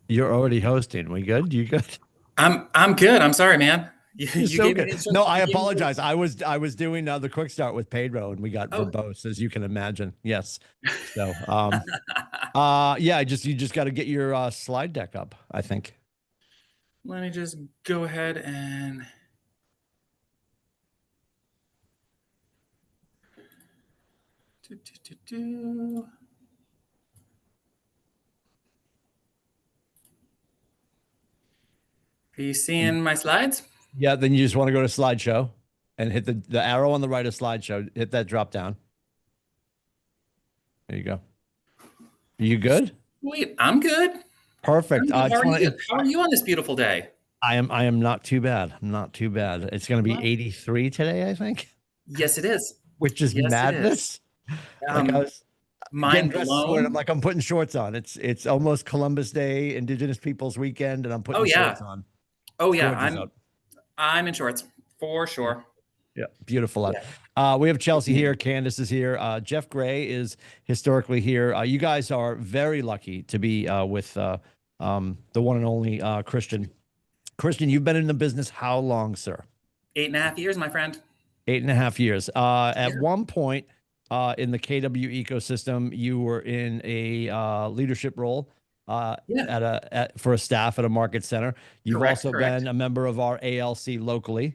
You're already hosting. We good? You good? I'm good. I'm sorry, man. You, You're you so gave me the good. No, I you gave me apologize. I was doing the quick start with Pedro and we got oh. verbose, as you can imagine. Yes. So yeah, you just got to get your slide deck up, I think. Let me just go ahead and do, do, do, do. Are you And seeing my slides? yeah, then you just want to go to slideshow and hit the arrow on the right of slideshow, hit that drop down. There you go. Are you good? Wait, I'm good. Perfect. I'm good. I How just are want you? to How are you on this beautiful day? I am not too bad. I'm not too bad. It's going to be What? 83 today, I think, Yes, it is. which is Yes, it is. madness. Like I Um, was getting mind dressed this morning. I'm blown. like, I'm putting shorts on. It's almost Columbus Day, Indigenous Peoples Weekend, and I'm Oh putting yeah. shorts on. Oh It's yeah. gorgeous I'm out. I'm in shorts for Yeah, sure. yeah, beautiful out. Yeah. We have It's Chelsea here. me. Candace is here. Jeff Gray is historically here. You guys are very lucky to be with the one and only Christian. Christian, you've been in the business how long, sir? 8.5 years, my friend. 8.5 years. At Yeah. one point in the KW ecosystem, you were in a leadership role Yeah. for a staff at a market center. You've Correct. also Correct. been a member of our ALC locally.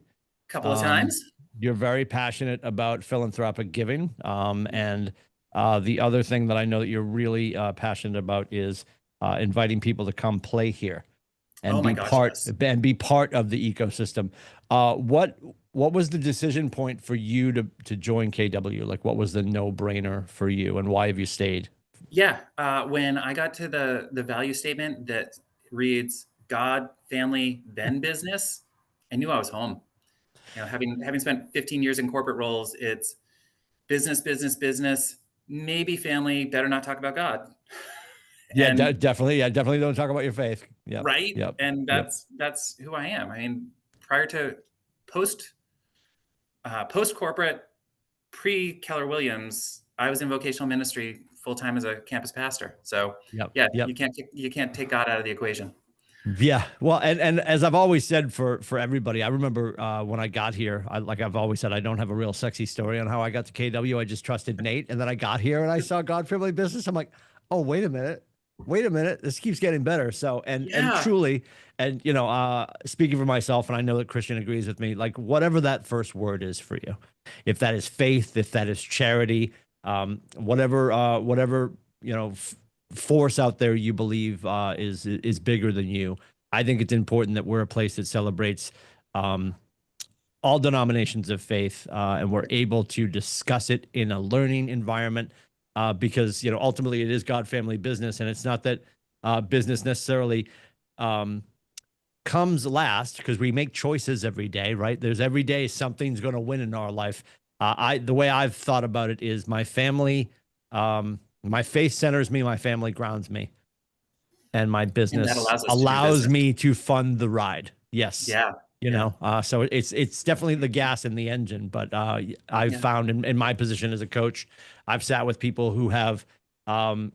Couple of Um, times. you're very passionate about philanthropic giving. And the other thing that I know that you're really passionate about is inviting people to come play here Oh and my be gosh, part yes. and be part of the ecosystem. What was the decision point for you to join KW? Like, what was the no brainer for you, and why have you stayed? Yeah, when I got to the value statement that reads God, family, then business, I knew I was home. Having spent 15 years in corporate roles, it's business, business, business, maybe family, better not talk about God. Yeah, And definitely. Yeah, definitely don't talk about your faith. Yep, right? yep, And yep. that's who I am. I mean, prior to post post corporate, pre Keller Williams, I was in vocational ministry full time as a campus pastor. So Yep. yeah, Yep. you can't take God out of the equation. Yeah. Well, and as I've always said for everybody, I remember when I got here, like I've always said, I don't have a real sexy story on how I got to KW. I just trusted Nate, and then I got here and I saw God Family Business. I'm like, oh, wait a minute. Wait a minute. This keeps getting better. So, and Yeah. truly, and speaking for myself, and I know that Christian agrees with me, like whatever that first word is for you, if that is faith, if that is charity, whatever, you know, force out there you believe is bigger than you. I think it's important that we're a place that celebrates um, all denominations of faith, and we're able to discuss it in a learning environment, because ultimately it is God family business, and it's not that business necessarily um, comes last because we make choices every day, right? There's every day something's going to win in our life. I The way I've thought about it is my family, my faith centers me, my family grounds me, and my And that business allows us to do allows business. me to fund the ride. Yes. Yeah. Yeah. So it's definitely the gas in the engine. But I've Yeah. found in my position as a coach, I've sat with people who have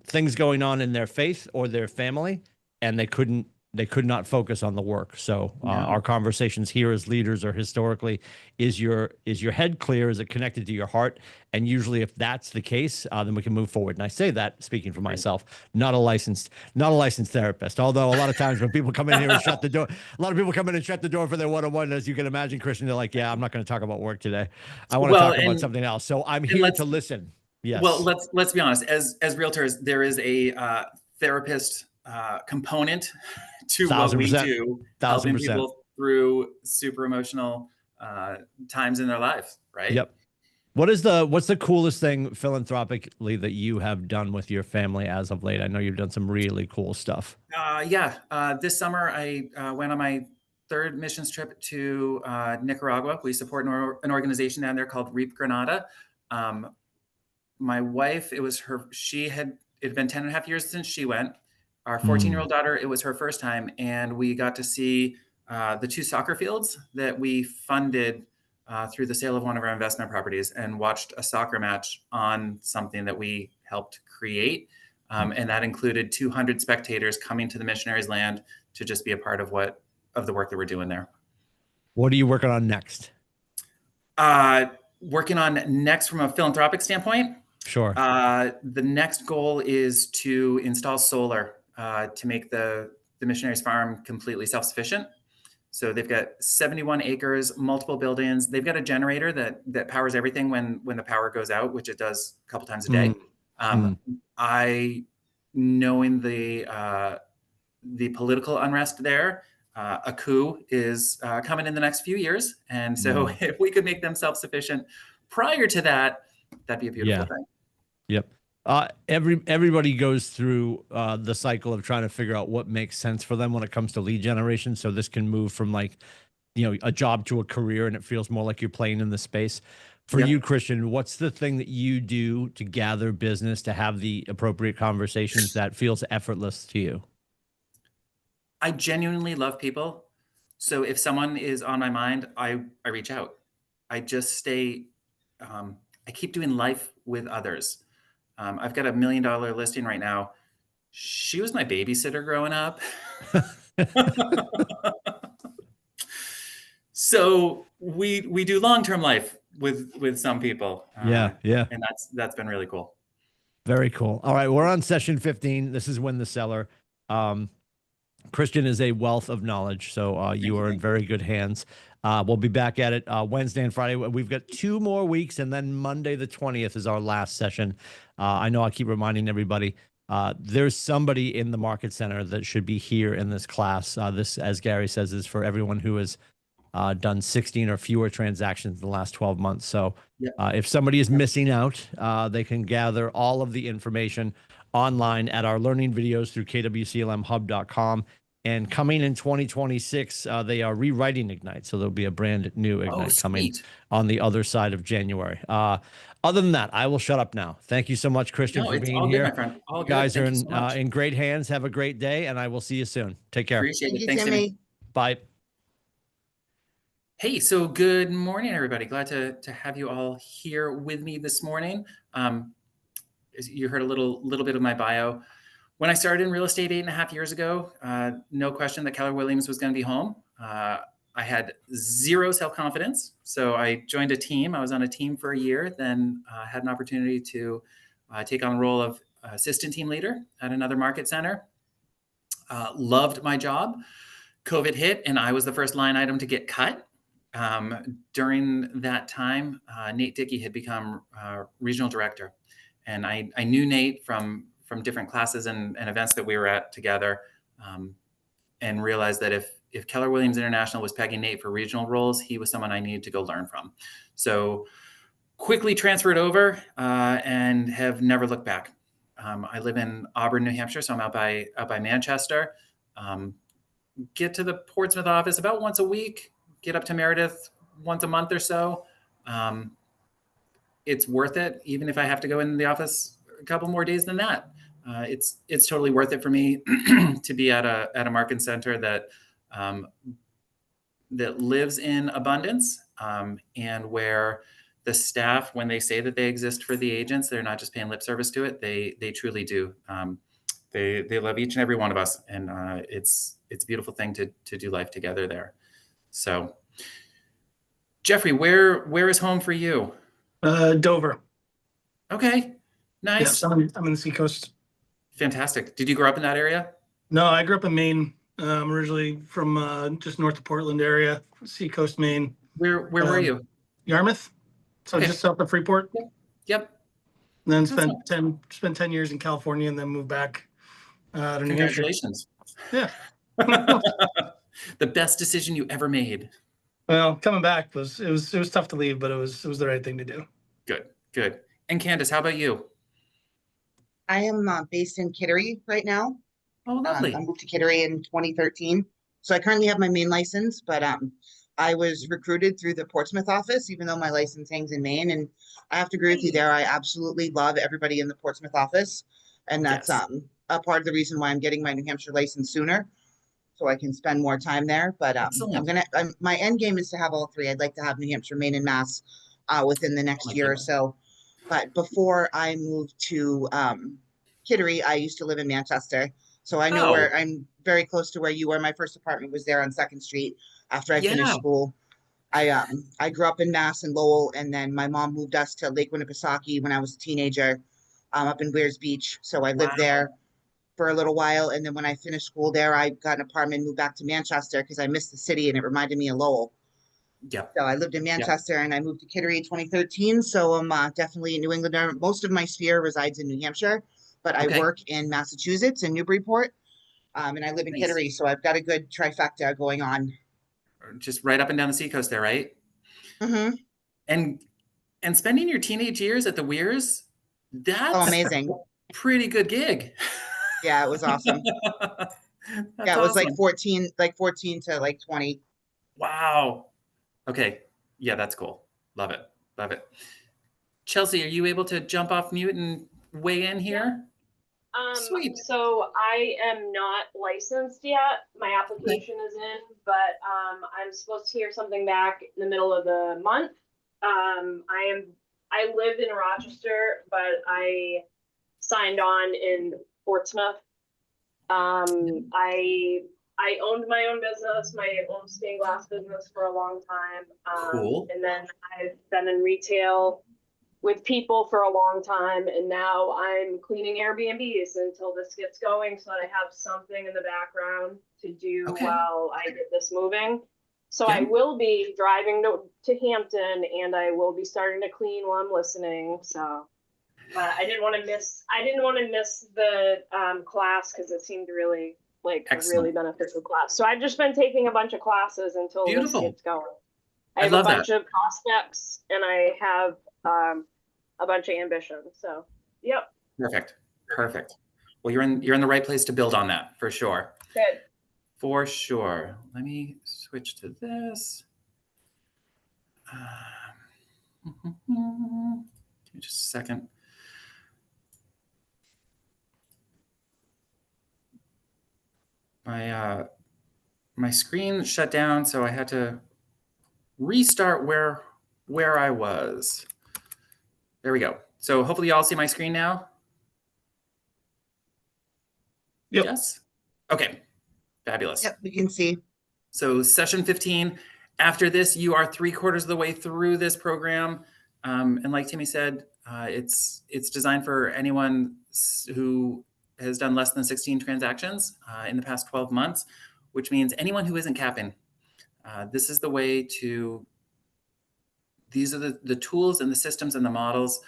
things going on in their faith or their family, and they could not focus on the work. So our No. conversations here as leaders or historically, is your head clear? Is it connected to your heart? And usually, if that's the case, then we can move forward. And I say that speaking for Great. myself, not a licensed therapist. Although a lot of times when people come in here and shut the door, a lot of people come in and shut the door for their one-on-one, as you can imagine, Christian, they're like, yeah, I'm not going to talk about work today. I want to Well, talk about something else. So I'm and here to listen. well, Yes. let's be honest. As realtors, there is a therapist component to what Thousand we percent. do, Thousand helping percent. people through super emotional times in their life, right? Yep. What's the coolest thing philanthropically that you have done with your family as of late? I know you've done some really cool stuff. Yeah. This summer, I went on my third missions trip to Nicaragua. We support an organization down there called Reap Granada. Um, my wife, it had been 10 and a half years since she went. Our 14-year-old Mm. daughter, it was her first time. And we got to see the two soccer fields that we funded through the sale of one of our investment properties and watched a soccer match on something that we helped create. And that included 200 spectators coming to the missionaries' land to just be a part of the work that we're doing there. What are you working on next? Working on next from a philanthropic standpoint. Sure. The next goal is to install solar to make the missionaries farm completely self-sufficient. So they've got 71 acres, multiple buildings. They've got a generator that powers everything when the power goes out, which it does a couple times a day. I, knowing the political unrest there, a coup is coming in the next few years. And so if we could make them self-sufficient prior to that, that'd be a beautiful thing. Yep. Everybody goes through the cycle of trying to figure out what makes sense for them when it comes to lead generation. So this can move from like, a job to a career, and it feels more like you're playing in the space. For you, Christian, what's the thing that you do to gather business, to have the appropriate conversations that feels effortless to you? I genuinely love people. So if someone is on my mind, I reach out. I just stay, I keep doing life with others. I've got a $1 million listing right now. She was my babysitter growing up. So we do long-term life with some people. Yeah. And that's been really cool. Very cool. All right, we're on session 15. This is Win the Cellar. Christian is a wealth of knowledge, so you are in very good hands. We'll be back at it Wednesday and Friday. We've got 2 more weeks, and then Monday the 20th is our last session. I know I keep reminding everybody, there's somebody in the Market Center that should be here in this class. This, as Gary says, is for everyone who has done 16 or fewer transactions in the last 12 months. So if somebody is missing out, they can gather all of the information online at our learning videos through kwclmhub.com. And coming in 2026, they are rewriting Ignite. So there'll be a brand new Ignite coming on the other side of January. Other than that, I will shut up now. Thank you so much, Christian, for being here. Good, my friend. All you guys good. are in great hands. Have a great day, and I will see you soon. Take care. Appreciate it. Thanks, Jimmy. Bye. Hey, so good morning, everybody. Glad to have you all here with me this morning. You heard a little bit of my bio. When I started in real estate 8.5 years ago, no question that Keller Williams was going to be home. I had zero self-confidence, so I joined a team. I was on a team for a year, then had an opportunity to take on the role of assistant team leader at another market center. Loved my job. COVID hit, and I was the first line item to get cut. During that time, Nate Dickey had become regional director, and I knew Nate from different classes and events that we were at together, and realized that if Keller Williams International was pegging Nate for regional roles, he was someone I needed to go learn from. So quickly transferred over and have never looked back. I live in Auburn, New Hampshire, so I'm out by Manchester. Get to the Portsmouth office about once a week. Get up to Meredith once a month or so. It's worth it, even if I have to go in the office a couple more days than that. It's totally worth it for me to be at a market center that lives in abundance, and where the staff, when they say that they exist for the agents, they're not just paying lip service to it. They truly do. They love each and every one of us, and it's a beautiful thing to do life together there. So, Jeffrey, where is home for you? Dover. Okay, nice. Yes, I'm in the Seacoast. Fantastic. Did you grow up in that area? No, I grew up in Maine. I'm originally from just north of Portland area, Seacoast, Maine. Where were you? Yarmouth, so just south of Freeport. Yep. And then spent 10 years in California, and then moved back to New Hampshire. Congratulations. Yeah. The best decision you ever made. Well, coming back was tough to leave, but it was the right thing to do. Good. And Candace, how about you? I am based in Kittery right now. Oh, lovely. I moved to Kittery in 2013. So I currently have my Maine license, but I was recruited through the Portsmouth office, even though my license hangs in Maine. And I have to agree with you there. I absolutely love everybody in the Portsmouth office. And that's a part of the reason why I'm getting my New Hampshire license sooner, so I can spend more time there. But my end game is to have all three. I'd like to have New Hampshire, Maine, and Mass within the next year or so. But before I moved to Kittery, I used to live in Manchester. So I know Oh. where I'm very close to where you were. My first apartment was there on Second Street after I finished Yeah. school. I grew up in Mass and Lowell, and then my mom moved us to Lake Winnipesaukee when I was a teenager, up in Weirs Beach. So I lived Wow. there for a little while, and then when I finished school there, I got an apartment, moved back to Manchester because I missed the city and it reminded me of Lowell. Yep. So I lived in Yep. Manchester and I moved to Kittery in 2013. So I'm definitely a New Englander. Most of my sphere resides in New Hampshire, but I Okay. work in Massachusetts in Newburyport, and I live in Nice. Kittery. So I've got a good trifecta going on. Just right up and down the seacoast there, right? Hmm. And spending your teenage years at the Weirs, Oh, that's amazing. a pretty good gig. Yeah, it was awesome. That's Yeah, it was awesome. like 14 to like 20. Wow. Okay. Yeah, that's cool. Love it. Love it. Chelsea, are you able to jump off mute and weigh in here? Sweet. So I am not licensed yet. My application is in, but I'm supposed to hear something back in the middle of the month. I live in Rochester, but I signed on in Portsmouth. I owned my own business, my own stained glass business for a long time. Cool. And then I've been in retail with people for a long time, and now I'm cleaning Airbnbs until this gets going so that I have something in the background to do Okay. while I get this moving. So Yeah. I will be driving to Hampton, and I will be starting to clean while I'm listening. So I didn't want to miss the class because it seemed really like a really Excellent. beneficial class. So I've just been taking a bunch of classes until Beautiful. this gets going. I I have love a that. bunch of prospects and I have a bunch of ambition. So, yep, Perfect. Perfect. Well, you're in the right place to build on that for sure. good. For sure. Let me switch to this. Give me just a second. My screen shut down, so I had to restart where I was. There we go. So hopefully you all see my screen now. Yep. Yes. Okay. Fabulous. Yep, we can see. So session 15, after this, you are 3/4 of the way through this program. And like Timmy said, it's designed for anyone who has done less than 16 transactions in the past 12 months, which means anyone who isn't capping. This is the way to, these are the tools and the systems and the models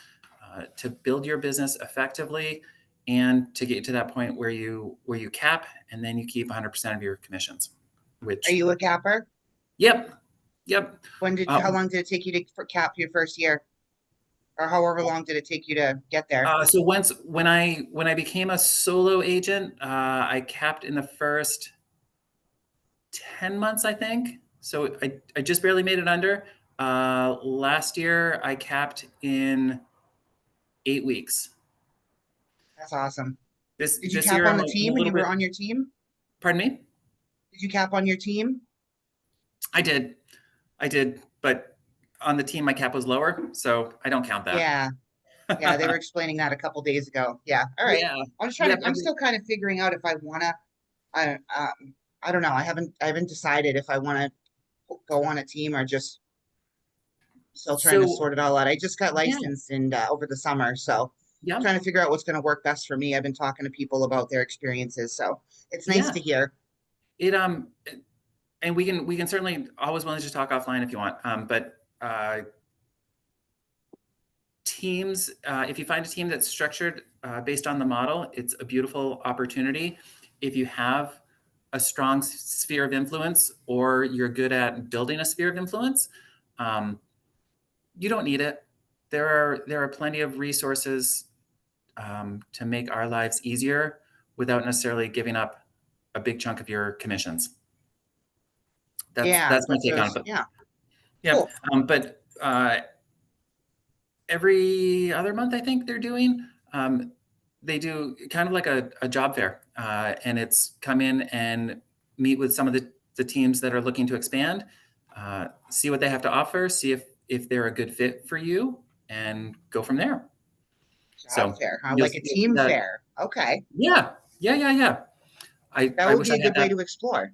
to build your business effectively and to get to that point where you cap and then you keep 100% of your commissions. Which, Are you a capper? Yep. How long did it take you to cap your first year? Or however long did it take you to get there? So when I became a solo agent, I capped in the first 10 months, I think. So I just barely made it under. Last year I capped in 8 weeks. That's awesome. Did Did you cap on the team when you were on your team? Pardon me? Did you cap on your team? I did, but on the team my cap was lower, so I don't count that. Yeah. Yeah, they were explaining that a couple days ago. Yeah. All right. Yeah. I'm just trying Yeah, to, I'm still kind of figuring out if I wanna, I don't know. I haven't decided if I wanna go on a team or just still trying to So- sort it all out. I just got Yeah. licensed and over the summer, so Yeah. trying to figure out what's gonna work best for me. I've been talking to people about their experiences, so it's nice Yeah. to hear. And we can certainly always willing to talk offline if you want. But teams, if you find a team that's structured based on the model, it's a beautiful opportunity. If you have a strong sphere of influence or you're good at building a sphere of influence, you don't need it. There are plenty of resources to make our lives easier without necessarily giving up a big chunk of your commissions. That's my take on it. Yeah. Yeah. Cool. But every other month, I think they're doing, they do kind of like a job fair. And it's come in and meet with some of the teams that are looking to expand, see what they have to offer, see if they're a good fit for you, and go from there. Job fair, huh? you'll Like a see team that- fair. Okay, Yeah. I that I would wish be I a had good way that to explore.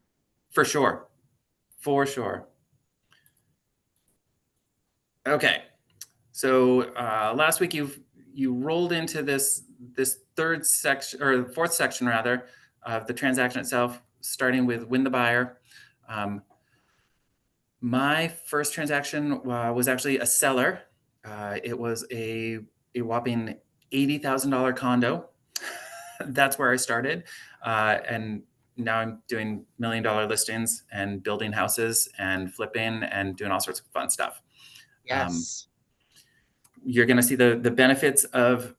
for sure. For sure. Okay. So last week you rolled into this third section or fourth section rather of the transaction itself, starting with win the buyer. My first transaction was actually a seller. It was a whopping $80,000 condo. That's where I started, and now I'm doing $1 million listings and building houses and flipping and doing all sorts of fun stuff. Yes. You're going to see the benefits of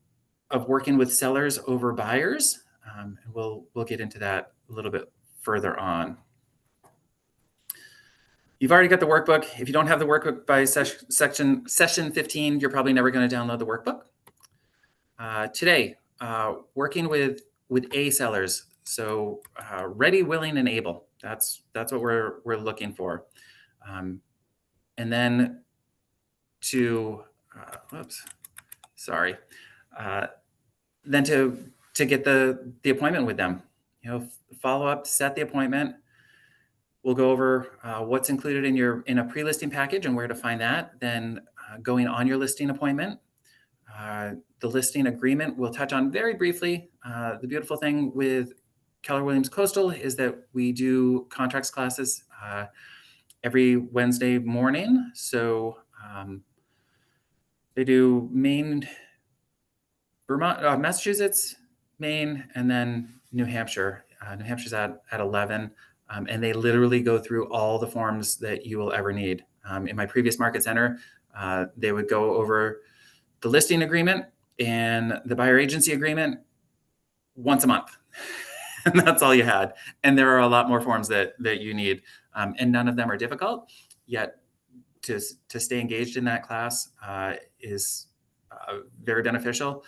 working with sellers over buyers. And we'll get into that a little bit further on. You've already got the workbook. If you don't have the workbook by session 15, you're probably never going to download the workbook. Today, working with A sellers, so ready, willing, and able. That's what we're looking for. And then to then to get the appointment with them. Follow up, set the appointment. We'll go over what's included in a pre-listing package and where to find that. Then going on your listing appointment. The listing agreement we'll touch on very briefly. The beautiful thing with Keller Williams Coastal is that we do contracts classes every Wednesday morning. So they do Maine, Vermont, Massachusetts, Maine, and then New Hampshire. New Hampshire's at 11. And they literally go through all the forms that you will ever need. In my previous market center, they would go over the listing agreement and the buyer agency agreement once a month. And that's all you had. And there are a lot more forms that you need. And none of them are difficult, yet to stay engaged in that class is very beneficial.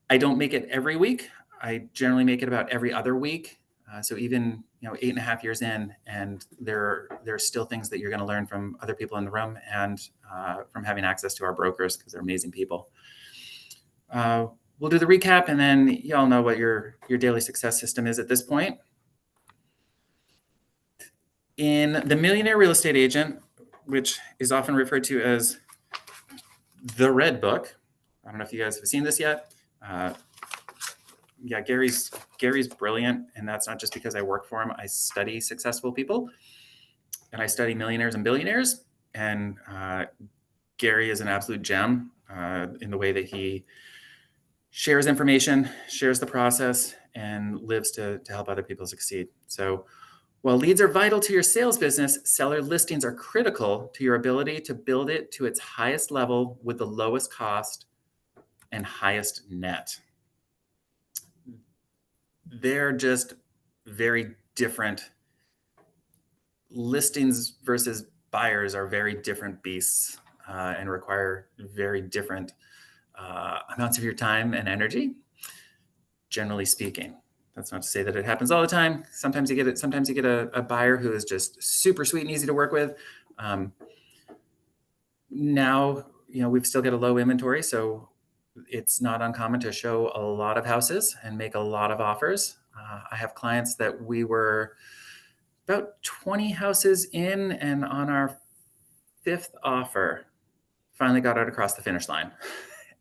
I don't make it every week. I generally make it about every other week. So even 8.5 years in, and there are still things that you're going to learn from other people in the room and from having access to our brokers because they're amazing people. We'll do the recap, and then y'all know what your daily success system is at this point. In The Millionaire Real Estate Agent, which is often referred to as the Red Book, I don't know if you guys have seen this yet. Yeah, Gary's brilliant, and that's not just because I work for him. I study successful people, and I study millionaires and billionaires. And Gary is an absolute gem in the way that he shares information, shares the process, and lives to help other people succeed. So while leads are vital to your sales business, seller listings are critical to your ability to build it to its highest level with the lowest cost and highest net. They're just very different. Listings versus buyers are very different beasts and require very different amounts of your time and energy, generally speaking. That's not to say that it happens all the time. Sometimes you get it. Sometimes you get a buyer who is just super sweet and easy to work with. Now, we've still got a low inventory, so it's not uncommon to show a lot of houses and make a lot of offers. I have clients that we were about 20 houses in, and on our 5th offer, finally got it across the finish line.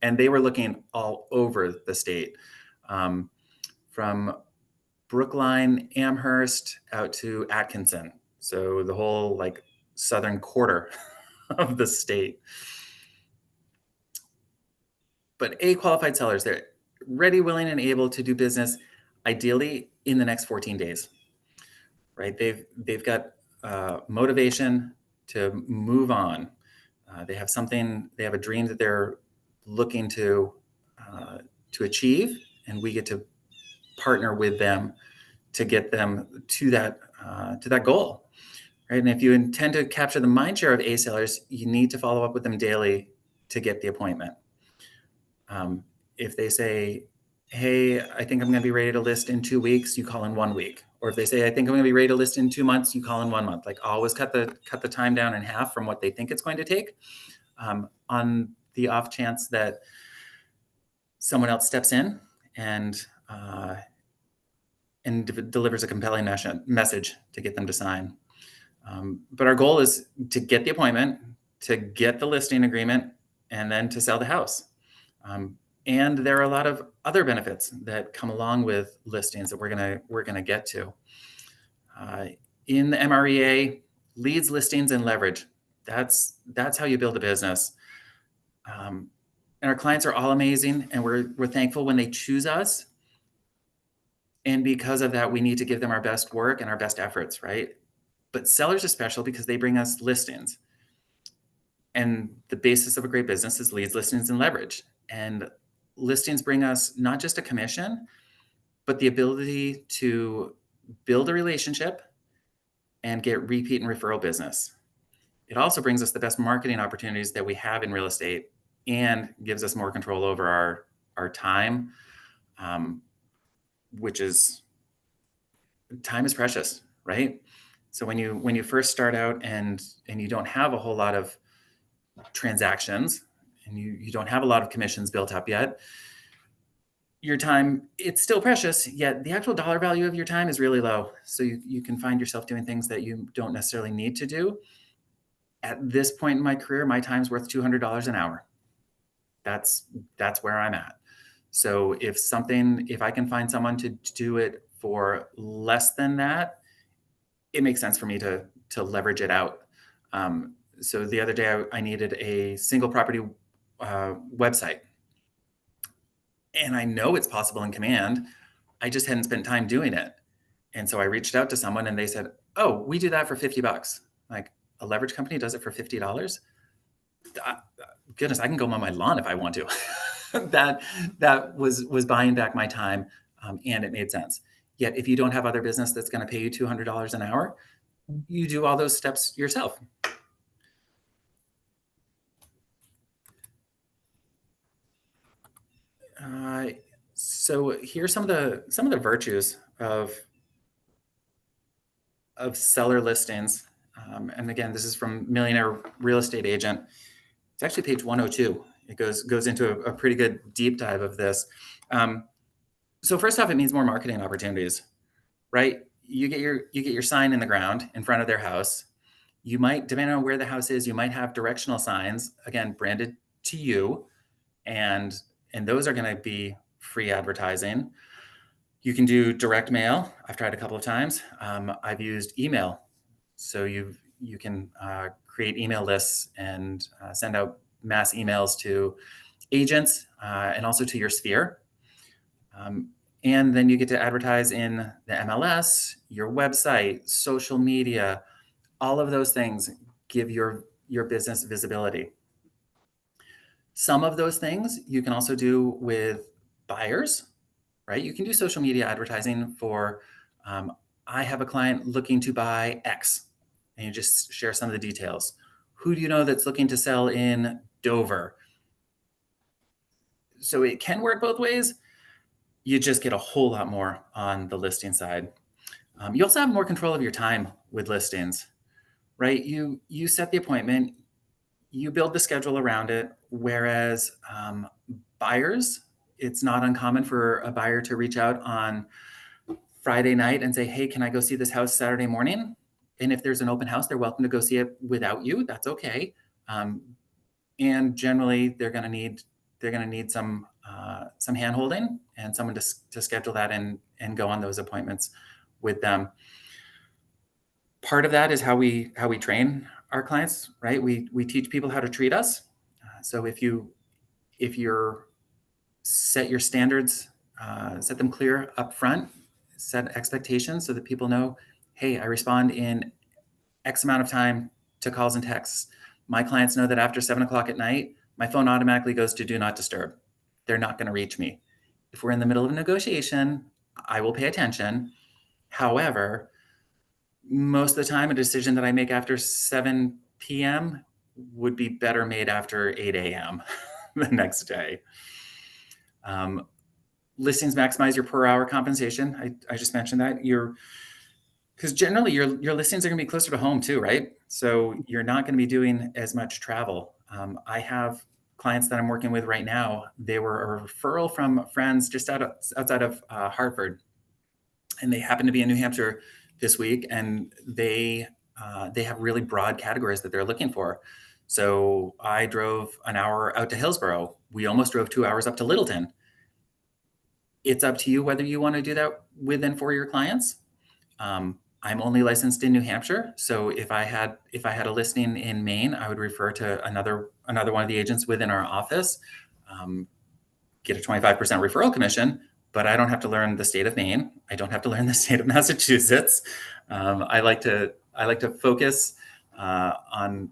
And they were looking all over the state, from Brookline, Amherst, out to Atkinson. So the whole southern quarter of the state. But qualified sellers, they're ready, willing, and able to do business, ideally in the next 14 days, right? They've got motivation to move on. They have a dream that they're looking to achieve, and we get to partner with them to get them to that goal, right? And if you intend to capture the mind share of A sellers, you need to follow up with them daily to get the appointment. If they say, hey, I think I'm going to be ready to list in 2 weeks, you call in 1 week. Or if they say, I think I'm going to be ready to list in 2 months, you call in 1 month. Always cut the time down in half from what they think it's going to take. On the off chance that someone else steps in and and delivers a compelling message to get them to sign. But our goal is to get the appointment, to get the listing agreement, and then to sell the house. And there are a lot of other benefits that come along with listings that we're gonna get to. In the MREA, leads, listings, and leverage. That's how you build a business. And our clients are all amazing, and we're thankful when they choose us. And because of that, we need to give them our best work and our best efforts, right? But sellers are special because they bring us listings. And the basis of a great business is leads, listings, and leverage. And listings bring us not just a commission, but the ability to build a relationship and get repeat and referral business. It also brings us the best marketing opportunities that we have in real estate and gives us more control over our time, which is, time is precious, right? So when you first start out and you don't have a whole lot of transactions and you don't have a lot of commissions built up yet, your time, it's still precious, yet the actual dollar value of your time is really low. So you can find yourself doing things that you don't necessarily need to do. At this point in my career, my time's worth $200 an hour. That's where I'm at. So if I can find someone to do it for less than that, it makes sense for me to leverage it out. So the other day I needed a single property website. And I know it's possible in Command. I just hadn't spent time doing it. And so I reached out to someone and they said, oh, we do that for $50. Like, a leverage company does it for $50? Goodness, I can go mow my lawn if I want to. that was buying back my time, and it made sense. Yet if you don't have other business that's going to pay you $200 an hour, you do all those steps yourself. So here's some of the virtues of seller listings. And again, this is from Millionaire Real Estate Agent. It's actually page 102. It goes into a pretty good deep dive of this. So first off, it means more marketing opportunities, right? You get your sign in the ground in front of their house. You might, depending on where the house is, you might have directional signs, again, branded to you, and those are going to be free advertising. You can do direct mail. I've tried a couple of times. I've used email. So you can create email lists and send out mass emails to agents and also to your sphere. And then you get to advertise in the MLS, your website, social media. All of those things give your business visibility. Some of those things you can also do with buyers, right? You can do social media advertising for, I have a client looking to buy X, and you just share some of the details. Who do you know that's looking to sell in Dover? So it can work both ways. You just get a whole lot more on the listing side. You also have more control of your time with listings, right? You set the appointment, you build the schedule around it, whereas buyers, it's not uncommon for a buyer to reach out on Friday night and say, hey, can I go see this house Saturday morning? And if there's an open house, they're welcome to go see it without you. That's okay. And generally, they're going to need some hand-holding and someone to schedule that and go on those appointments with them. Part of that is how we train our clients, right? We teach people how to treat us. So if you're set your standards, set them clear up front, set expectations so that people know, hey, I respond in X amount of time to calls and texts. My clients know that after 7 o'clock at night, my phone automatically goes to do not disturb. They're not going to reach me. If we're in the middle of a negotiation, I will pay attention. However, most of the time, a decision that I make after 7 p.m. would be better made after 8 a.m. the next day. Listings maximize your per hour compensation. I just mentioned that. Because generally your listings are going to be closer to home too, right? So you're not going to be doing as much travel. I have clients that I'm working with right now, they were a referral from friends just outside of Hartford, and they happen to be in New Hampshire this week, and they have really broad categories that they're looking for. So I drove an hour out to Hillsborough. We almost drove 2 hours up to Littleton. It's up to you whether you want to do that with and for your clients. I'm only licensed in New Hampshire, so if I had a listing in Maine, I would refer to another one of the agents within our office, get a 25% referral commission, but I don't have to learn the state of Maine. I don't have to learn the state of Massachusetts. I like to focus on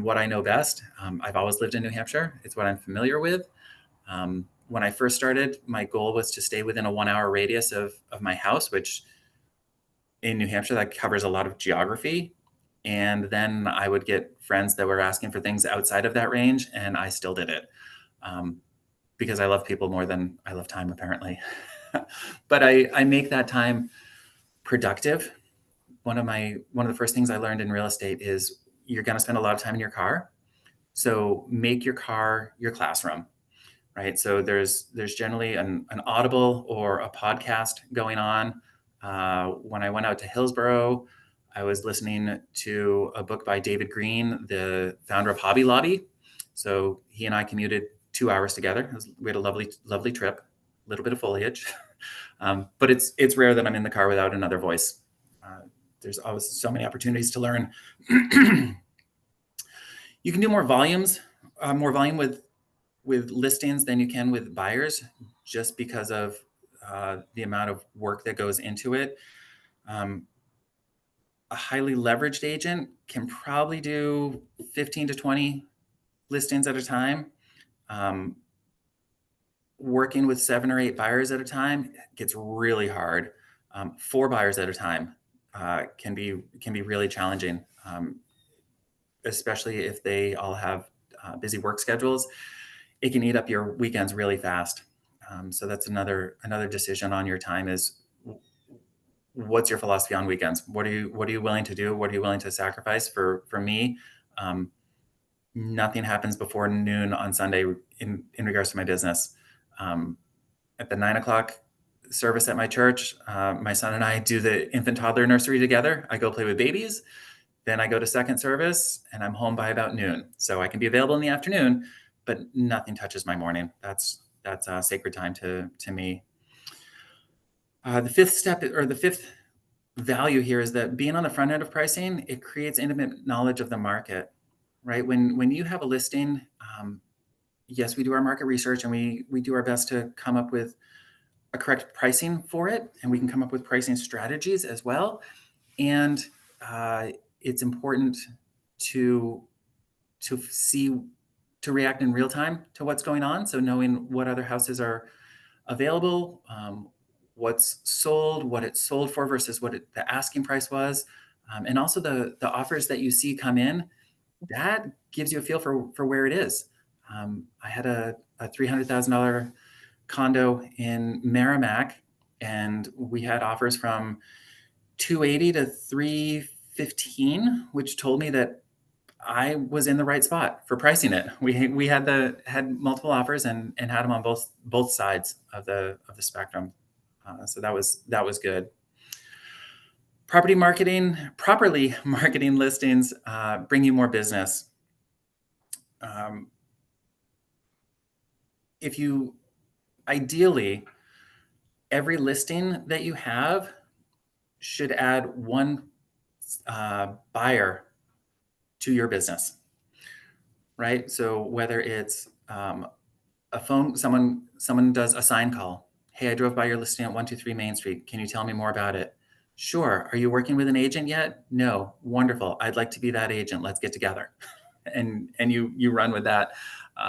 what I know best. I've always lived in New Hampshire. It's what I'm familiar with. When I first started, my goal was to stay within a 1 hour radius of my house, which in New Hampshire, that covers a lot of geography. And then I would get friends that were asking for things outside of that range, and I still did it because I love people more than I love time, apparently. But I make that time productive. One of the first things I learned in real estate is you're going to spend a lot of time in your car. So make your car your classroom, right? So there's generally an Audible or a podcast going on. When I went out to Hillsborough, I was listening to a book by David Green, the founder of Hobby Lobby. So he and I commuted 2 hours together. We had a lovely trip, a little bit of foliage. But it's rare that I'm in the car without another voice. There's always so many opportunities to learn. You can do more volume with listings than you can with buyers, just because of the amount of work that goes into it. A highly leveraged agent can probably do 15 to 20 listings at a time. Working with 7 or 8 buyers at a time gets really hard. 4 buyers at a time can be really challenging, especially if they all have busy work schedules. It can eat up your weekends really fast. So that's another decision on your time is, what's your philosophy on weekends? What are you willing to do? What are you willing to sacrifice? For me, nothing happens before noon on Sunday in regards to my business. At the 9 o'clock service at my church, my son and I do the infant toddler nursery together. I go play with babies. Then I go to second service and I'm home by about noon. So I can be available in the afternoon, but nothing touches my morning. That's sacred time to me. The fifth step, or the fifth value here, is that being on the front end of pricing, it creates intimate knowledge of the market, right? When you have a listing, yes, we do our market research and we do our best to come up with a correct pricing for it, and we can come up with pricing strategies as well. And it's important to react in real time to what's going on. So knowing what other houses are available, what's sold, what it's sold for versus what the asking price was, and also the offers that you see come in. That gives you a feel for where it is. I had a $300,000 condo in Merrimack, and we had offers from $280,000 to $315,000, which told me that I was in the right spot for pricing it. We had multiple offers and had them on both sides of the spectrum. So that was good. Properly marketing listings bring you more business. Ideally, every listing that you have should add one buyer to your business, right? So whether it's a phone, someone does a sign call. Hey, I drove by your listing at 123 Main Street. Can you tell me more about it? Sure. Are you working with an agent yet? No. Wonderful. I'd like to be that agent. Let's get together. And you run with that.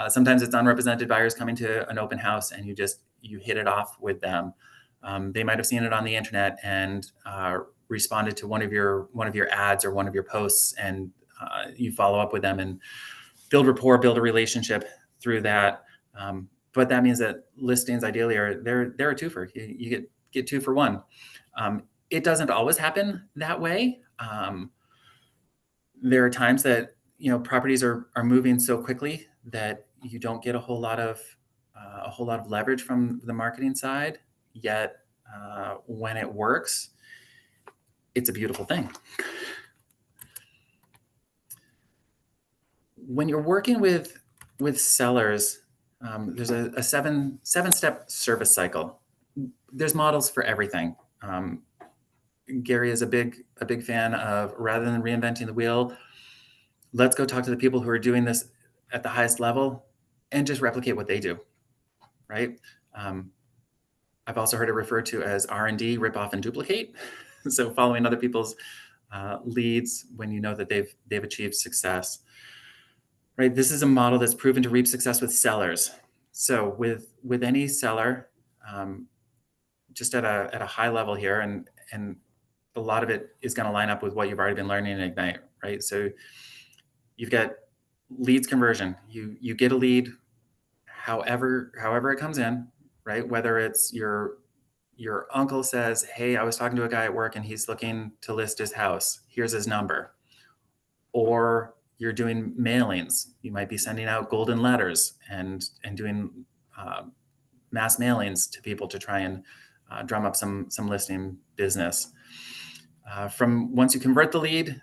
Sometimes it's unrepresented buyers coming to an open house, and you hit it off with them. They might have seen it on the internet and responded to one of your ads or one of your posts, and you follow up with them and build rapport, build a relationship through that. But that means that listings ideally they're a twofer. You get 2 for 1. It doesn't always happen that way. There are times that properties are moving so quickly that you don't get a whole lot of leverage from the marketing side, yet when it works, it's a beautiful thing. When you're working with sellers, there's a seven-step service cycle. There's models for everything. Gary is a big fan of, rather than reinventing the wheel, let's go talk to the people who are doing this at the highest level and just replicate what they do, right? I've also heard it referred to as R&D, rip off and duplicate. So following other people's leads when you know that they've achieved success, right? This is a model that's proven to reap success with sellers. So with any seller, just at a high level here, and a lot of it is going to line up with what you've already been learning in Ignite, right? So you've got leads conversion. You get a lead, however it comes in, right? Whether it's your uncle says, hey, I was talking to a guy at work and he's looking to list his house. Here's his number. Or you're doing mailings. You might be sending out golden letters and doing mass mailings to people to try and drum up some listing business. From once you convert the lead,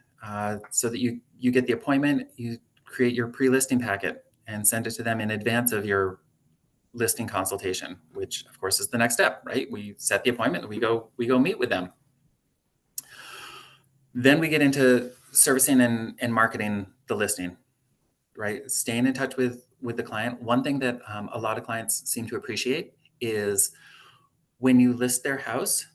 so that you get the appointment, you create your pre-listing packet and send it to them in advance of your listing consultation, which of course is the next step, right? We set the appointment and we go meet with them. Then we get into servicing and marketing the listing, right? Staying in touch with the client. One thing that a lot of clients seem to appreciate is when you list their house,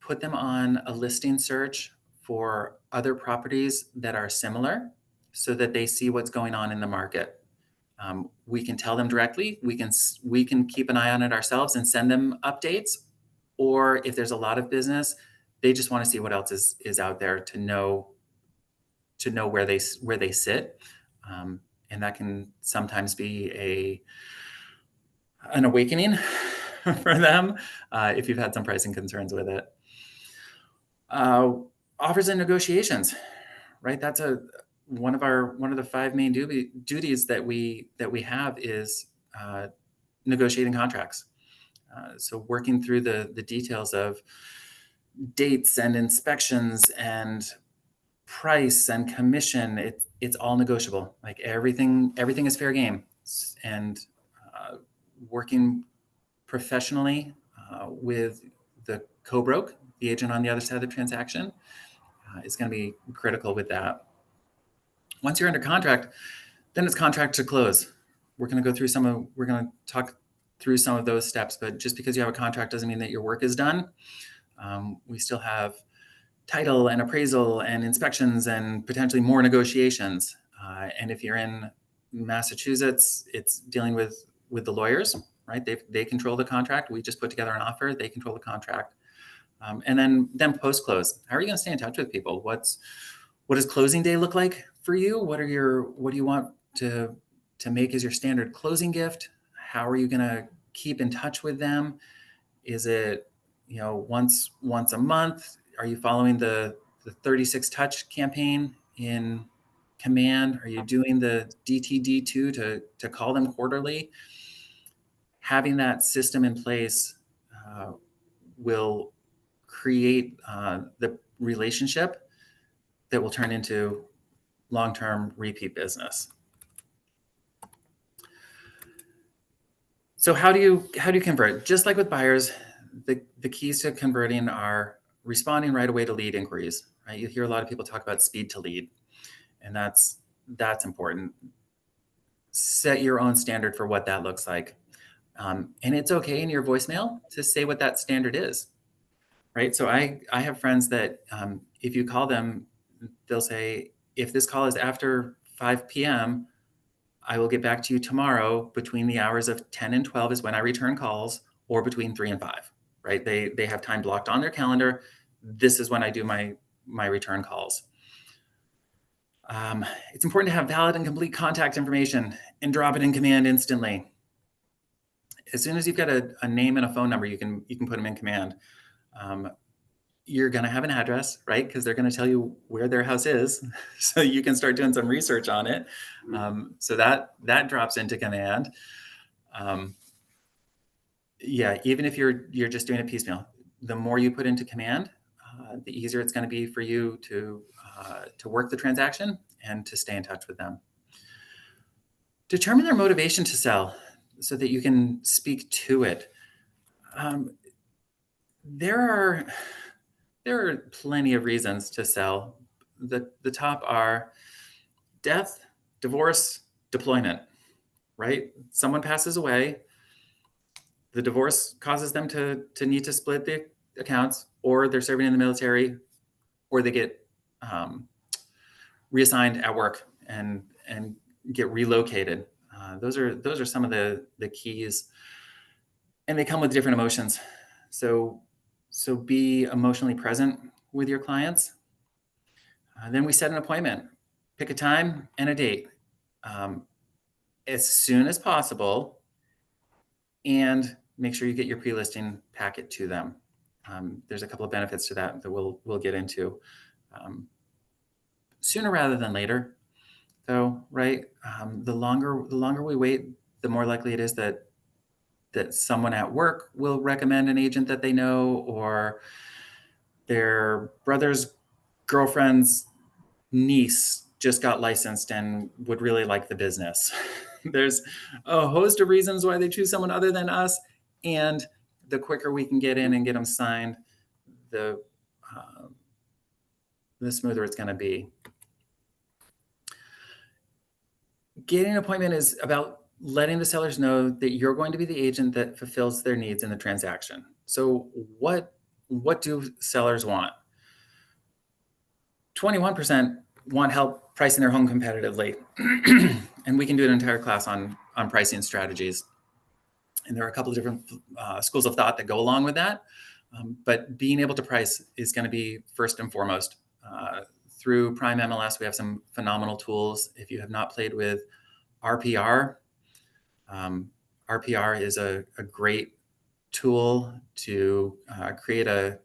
put them on a listing search for other properties that are similar so that they see what's going on in the market. We can tell them directly, we can keep an eye on it ourselves and send them updates. Or if there's a lot of business, they just want to see what else is out there to know where they sit. And that can sometimes be an awakening for them if you've had some pricing concerns with it. Offers and negotiations, right? That's one of the 5 main duties that we have is negotiating contracts. So working through the details of dates and inspections and price and commission, it's all negotiable. Like everything is fair game. And working professionally with the co-broke, the agent on the other side of the transaction, is going to be critical with that. Once you're under contract, then it's contract to close. We're going to talk through some of those steps, but just because you have a contract doesn't mean that your work is done. We still have title and appraisal and inspections and potentially more negotiations. And if you're in Massachusetts, it's dealing with the lawyers, right? They control the contract. We just put together an offer. They control the contract. And then post-close, how are you going to stay in touch with people? What does closing day look like for you? What do you want to make as your standard closing gift? How are you going to keep in touch with them? Is it, once a month? Are you following the 36 touch campaign in Command? Are you doing the DTD2 to call them quarterly? Having that system in place will create the relationship that will turn into long-term repeat business. So how do you convert? Just like with buyers, the keys to converting are responding right away to lead inquiries, right? You hear a lot of people talk about speed to lead, and that's important. Set your own standard for what that looks like. And it's okay in your voicemail to say what that standard is, right? So I have friends that if you call them, they'll say, if this call is after 5 p.m., I will get back to you tomorrow between the hours of 10 and 12 is when I return calls, or between 3 and 5, right? They have time blocked on their calendar. This is when I do my return calls. It's important to have valid and complete contact information and drop it in Command instantly. As soon as you've got a name and a phone number, you can put them in Command. you're going to have an address, right? Because they're going to tell you where their house is, so you can start doing some research on it. So that drops into command. Yeah, even if you're just doing it piecemeal, the more you put into command, the easier it's going to be for you to work the transaction and to stay in touch with them. Determine their motivation to sell so that you can speak to it. There are plenty of reasons to sell. The top are death, divorce, deployment, right? Someone passes away, the divorce causes them to need to split the accounts, or they're serving in the military, or they get reassigned at work and get relocated. Those are some of the keys, and they come with different emotions. So be emotionally present with your clients. Then we set an appointment, pick a time and a date as soon as possible, and make sure you get your pre-listing packet to them. There's a couple of benefits to that we'll get into. Sooner rather than later, though, right? The longer we wait, the more likely it is that someone at work will recommend an agent that they know, or their brother's girlfriend's niece just got licensed and would really like the business. There's a host of reasons why they choose someone other than us, and the quicker we can get in and get them signed, the smoother it's going to be. Getting an appointment is about letting the sellers know that you're going to be the agent that fulfills their needs in the transaction. So what do sellers want? 21% want help pricing their home competitively. And we can do an entire class on pricing strategies. And there are a couple of different schools of thought that go along with that. But being able to price is going to be first and foremost. Through Prime MLS, we have some phenomenal tools. If you have not played with RPR, RPR is a great tool to create a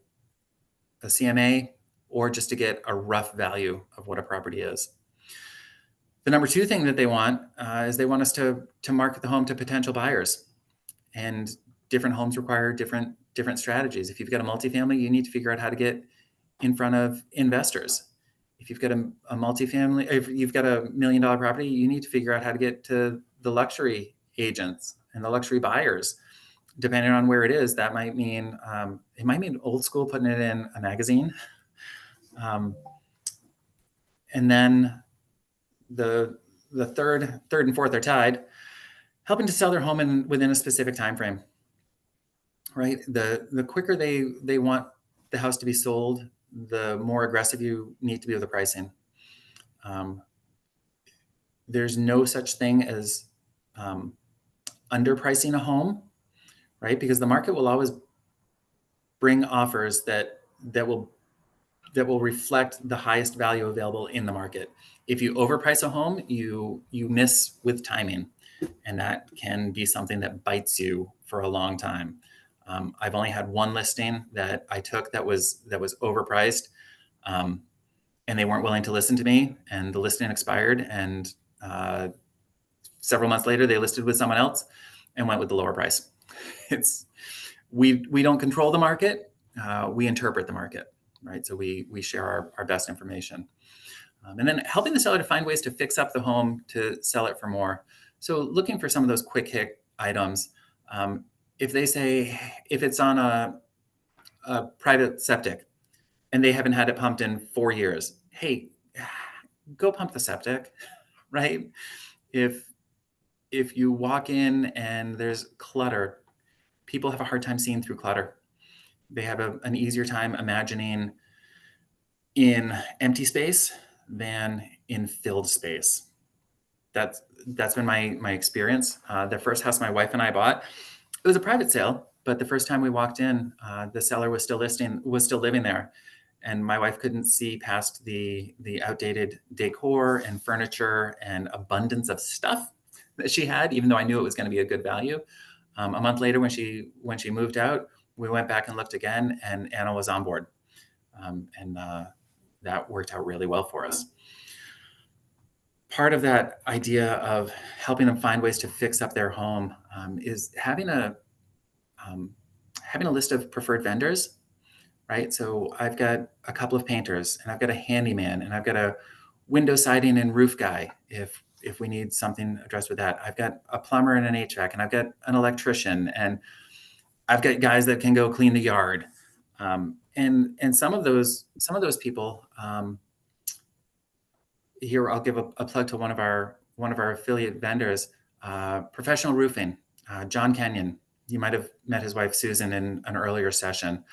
CMA, or just to get a rough value of what a property is. The number two thing that they want is they want us to market the home to potential buyers. And different homes require different strategies. If you've got a multifamily, you need to figure out how to get in front of investors. If you've got a multifamily, if you've got $1 million property, you need to figure out how to get to the luxury agents and the luxury buyers. Depending on where it is, that might mean it might mean old school, putting it in a magazine. And then the third and fourth are tied, helping to sell their home within a specific time frame. Right, the quicker they want the house to be sold, the more aggressive you need to be with the pricing. There's no such thing as underpricing a home, right? Because the market will always bring offers that will reflect the highest value available in the market. If you overprice a home, you miss with timing, and that can be something that bites you for a long time. I've only had one listing that I took that was overpriced, and they weren't willing to listen to me, and the listing expired, and several months later they listed with someone else and went with the lower price. We don't control the market, we interpret the market, right? So we share our best information. And then helping the seller to find ways to fix up the home to sell it for more. So looking for some of those quick hit items. If they say, if it's on a private septic and they haven't had it pumped in 4 years, hey, go pump the septic, right? If you walk in and there's clutter, people have a hard time seeing through clutter. They have an easier time imagining in empty space than in filled space. That's been my experience. The first house my wife and I bought, it was a private sale, but the first time we walked in, the seller was still living there, and my wife couldn't see past the outdated decor and furniture and abundance of stuff that she had, even though I knew it was going to be a good value. A month later, when she moved out, we went back and looked again, and Anna was on board. and that worked out really well for us. Part of that idea of helping them find ways to fix up their home is having a list of preferred vendors, right? So I've got a couple of painters, and I've got a handyman, and I've got a window siding and roof guy if we need something addressed with that. I've got a plumber and an HVAC, and I've got an electrician, and I've got guys that can go clean the yard. And some of those people, here I'll give a plug to one of our affiliate vendors, Professional Roofing, John Kenyon. You might have met his wife Susan in an earlier session.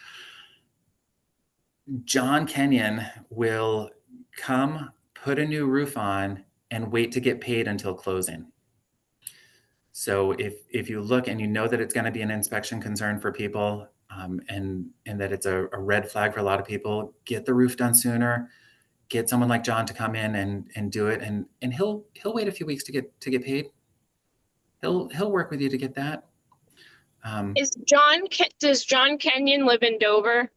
John Kenyon will come, put a new roof on, and wait to get paid until closing. So if you look and you know that it's going to be an inspection concern for people, and that it's a red flag for a lot of people, get the roof done sooner. Get someone like John to come in and do it, and he'll wait a few weeks to get paid. He'll work with you to get that. Does John Kenyon live in Dover?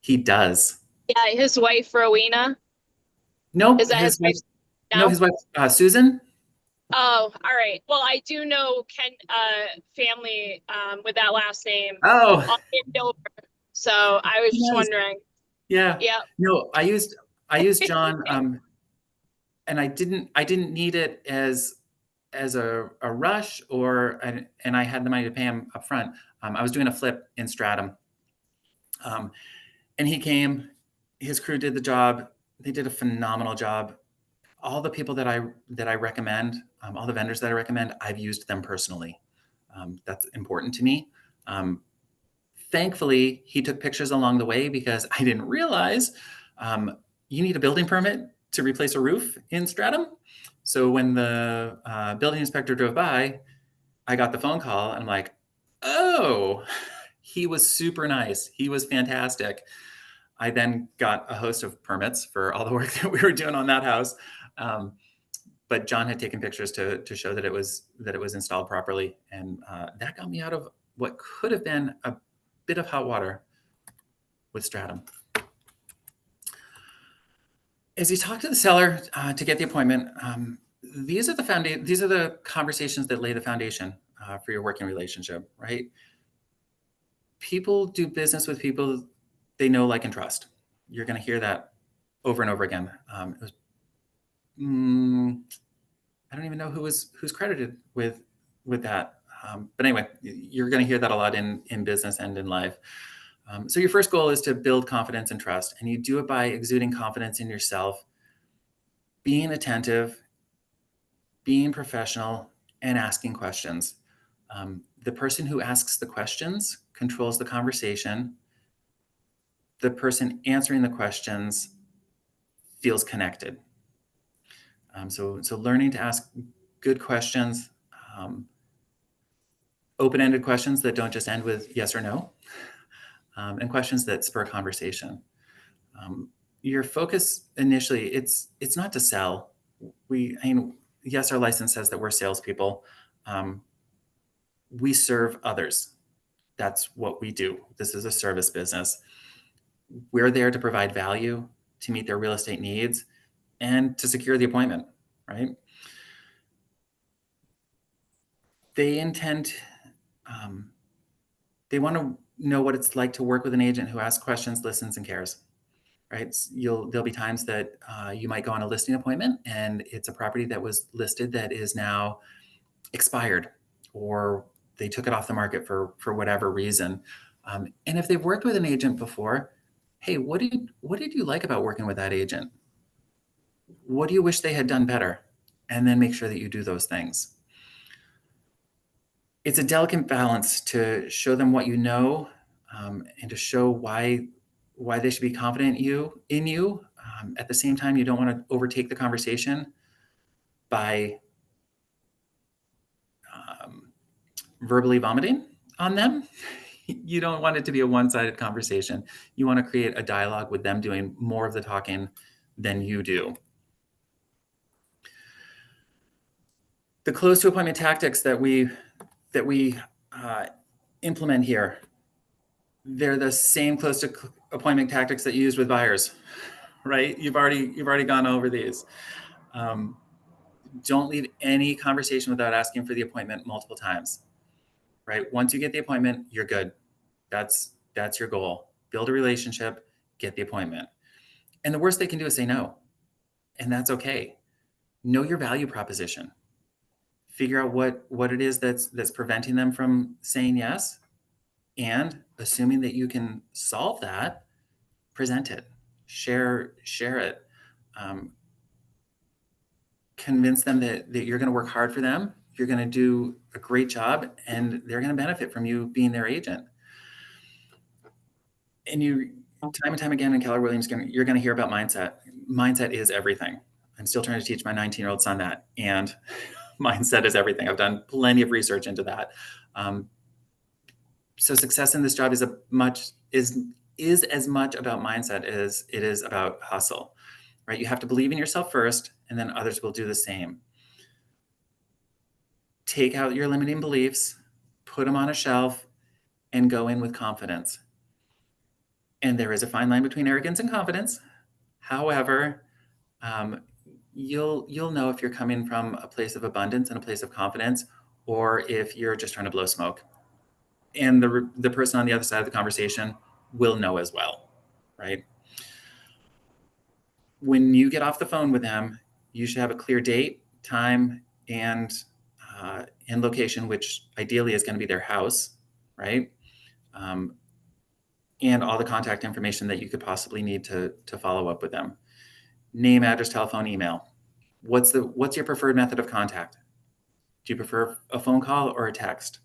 He does. Yeah, his wife Rowena. No, Is that his wife? No, his wife Susan. Oh, all right. Well, I do know family with that last name. Oh, In Dover. So I was just wondering. Yeah. Yeah. No, I used John, and I didn't need it as a rush, and I had the money to pay him up front. I was doing a flip in Stratham, and he came. His crew did the job. They did a phenomenal job. All the people that I recommend, all the vendors that I recommend, I've used them personally. That's important to me. Thankfully, he took pictures along the way, because I didn't realize you need a building permit to replace a roof in Stratham. So when the building inspector drove by, I got the phone call, and I'm like, oh, he was super nice. He was fantastic. I then got a host of permits for all the work that we were doing on that house. But John had taken pictures to show that it was installed properly. And that got me out of what could have been a bit of hot water with Stratham. As you talk to the seller to get the appointment, these are the conversations that lay the foundation for your working relationship, right? People do business with people they know, like, and trust. You're going to hear that over and over again. I don't even know who's credited with that. But anyway, you're going to hear that a lot in business and in life. So your first goal is to build confidence and trust, and you do it by exuding confidence in yourself, being attentive, being professional, and asking questions. The person who asks the questions controls the conversation. The person answering the questions feels connected. So learning to ask good questions, open-ended questions that don't just end with yes or no, and questions that spur conversation. Your focus initially, it's not to sell. Yes, our license says that we're salespeople. We serve others. That's what we do. This is a service business. We're there to provide value, to meet their real estate needs, and to secure the appointment, right? They want to know what it's like to work with an agent who asks questions, listens, and cares, right? There'll be times that you might go on a listing appointment, and it's a property that was listed that is now expired, or they took it off the market for whatever reason. And if they've worked with an agent before, hey, what did you like about working with that agent? What do you wish they had done better? And then make sure that you do those things. It's a delicate balance to show them what you know, and to show why they should be confident in you. At the same time, you don't want to overtake the conversation by verbally vomiting on them. You don't want it to be a one-sided conversation. You want to create a dialogue with them doing more of the talking than you do. The close to appointment tactics that we implement here. they're the same close to appointment tactics that you use with buyers, right? You've already gone over these. Don't leave any conversation without asking for the appointment multiple times, right? Once you get the appointment, you're good. That's your goal. Build a relationship, get the appointment. And the worst they can do is say no. And that's okay. Know your value proposition. Figure out what it is that's preventing them from saying yes. And assuming that you can solve that, present it, share it. Convince them that you're going to work hard for them, you're going to do a great job, and they're going to benefit from you being their agent. And you, time and time again in Keller Williams, you're going to hear about mindset. Mindset is everything. I'm still trying to teach my 19-year-old son that, and mindset is everything. I've done plenty of research into that. So success in this job is as much about mindset as it is about hustle, right? You have to believe in yourself first, and then others will do the same. Take out your limiting beliefs, put them on a shelf, and go in with confidence. And there is a fine line between arrogance and confidence. However, you'll know if you're coming from a place of abundance and a place of confidence, or if you're just trying to blow smoke. And the person on the other side of the conversation will know as well, right? When you get off the phone with them, you should have a clear date, time, and location, which ideally is going to be their house, right? And all the contact information that you could possibly need to follow up with them. Name, address, telephone, email. What's your preferred method of contact? Do you prefer a phone call or a text?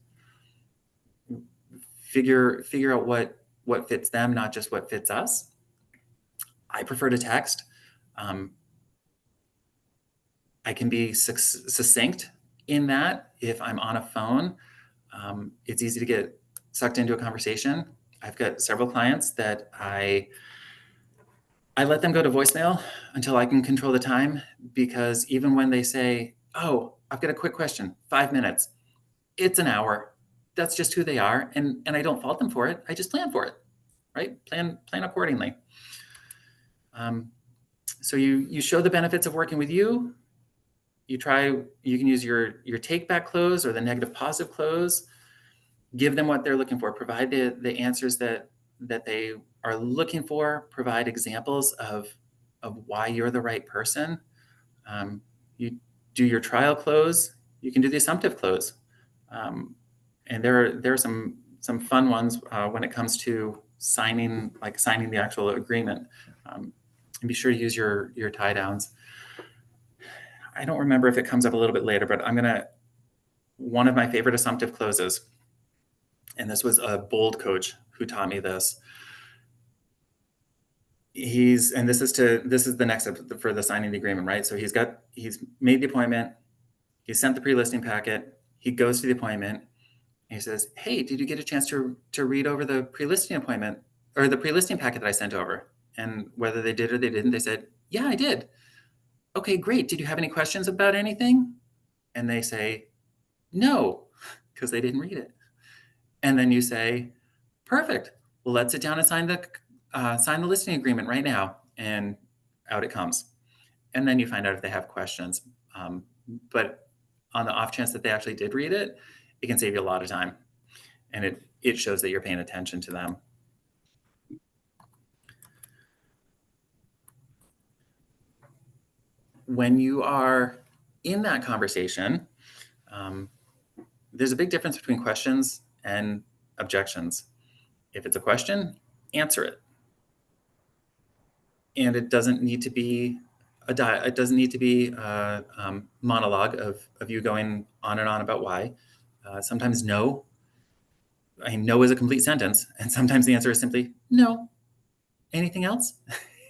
Figure out what fits them, not just what fits us. I prefer to text. I can be succinct in that. If I'm on a phone, it's easy to get sucked into a conversation. I've got several clients that I let them go to voicemail until I can control the time, because even when they say, "Oh, I've got a quick question, 5 minutes," it's an hour. That's just who they are, and I don't fault them for it. I just plan for it, right? Plan accordingly. So you show the benefits of working with you. You can use your take back close or the negative positive close. Give them what they're looking for. Provide the answers that they are looking for. Provide examples of why you're the right person. You do your trial close. You can do the assumptive close. And there are some fun ones when it comes to signing the actual agreement. And be sure to use your tie downs. I don't remember if it comes up a little bit later, but one of my favorite assumptive closes, and this was a Bold coach who taught me this. This is the next step for the signing the agreement, right? So he's made the appointment, he sent the pre-listing packet, he goes to the appointment, and he says, "Hey, did you get a chance to read over the pre-listing appointment or the pre-listing packet that I sent over?" And whether they did or they didn't, they said, "Yeah, I did." "Okay, great. Did you have any questions about anything?" And they say, "No," because they didn't read it. And then you say, "Perfect. Well, let's sit down and sign the listing agreement right now." And out it comes. And then you find out if they have questions. But on the off chance that they actually did read it, it can save you a lot of time. And it shows that you're paying attention to them. When you are in that conversation, there's a big difference between questions and objections. If it's a question, answer it. And it doesn't need to be a monologue of you going on and on about why. Sometimes no. No is a complete sentence, and sometimes the answer is simply no. Anything else?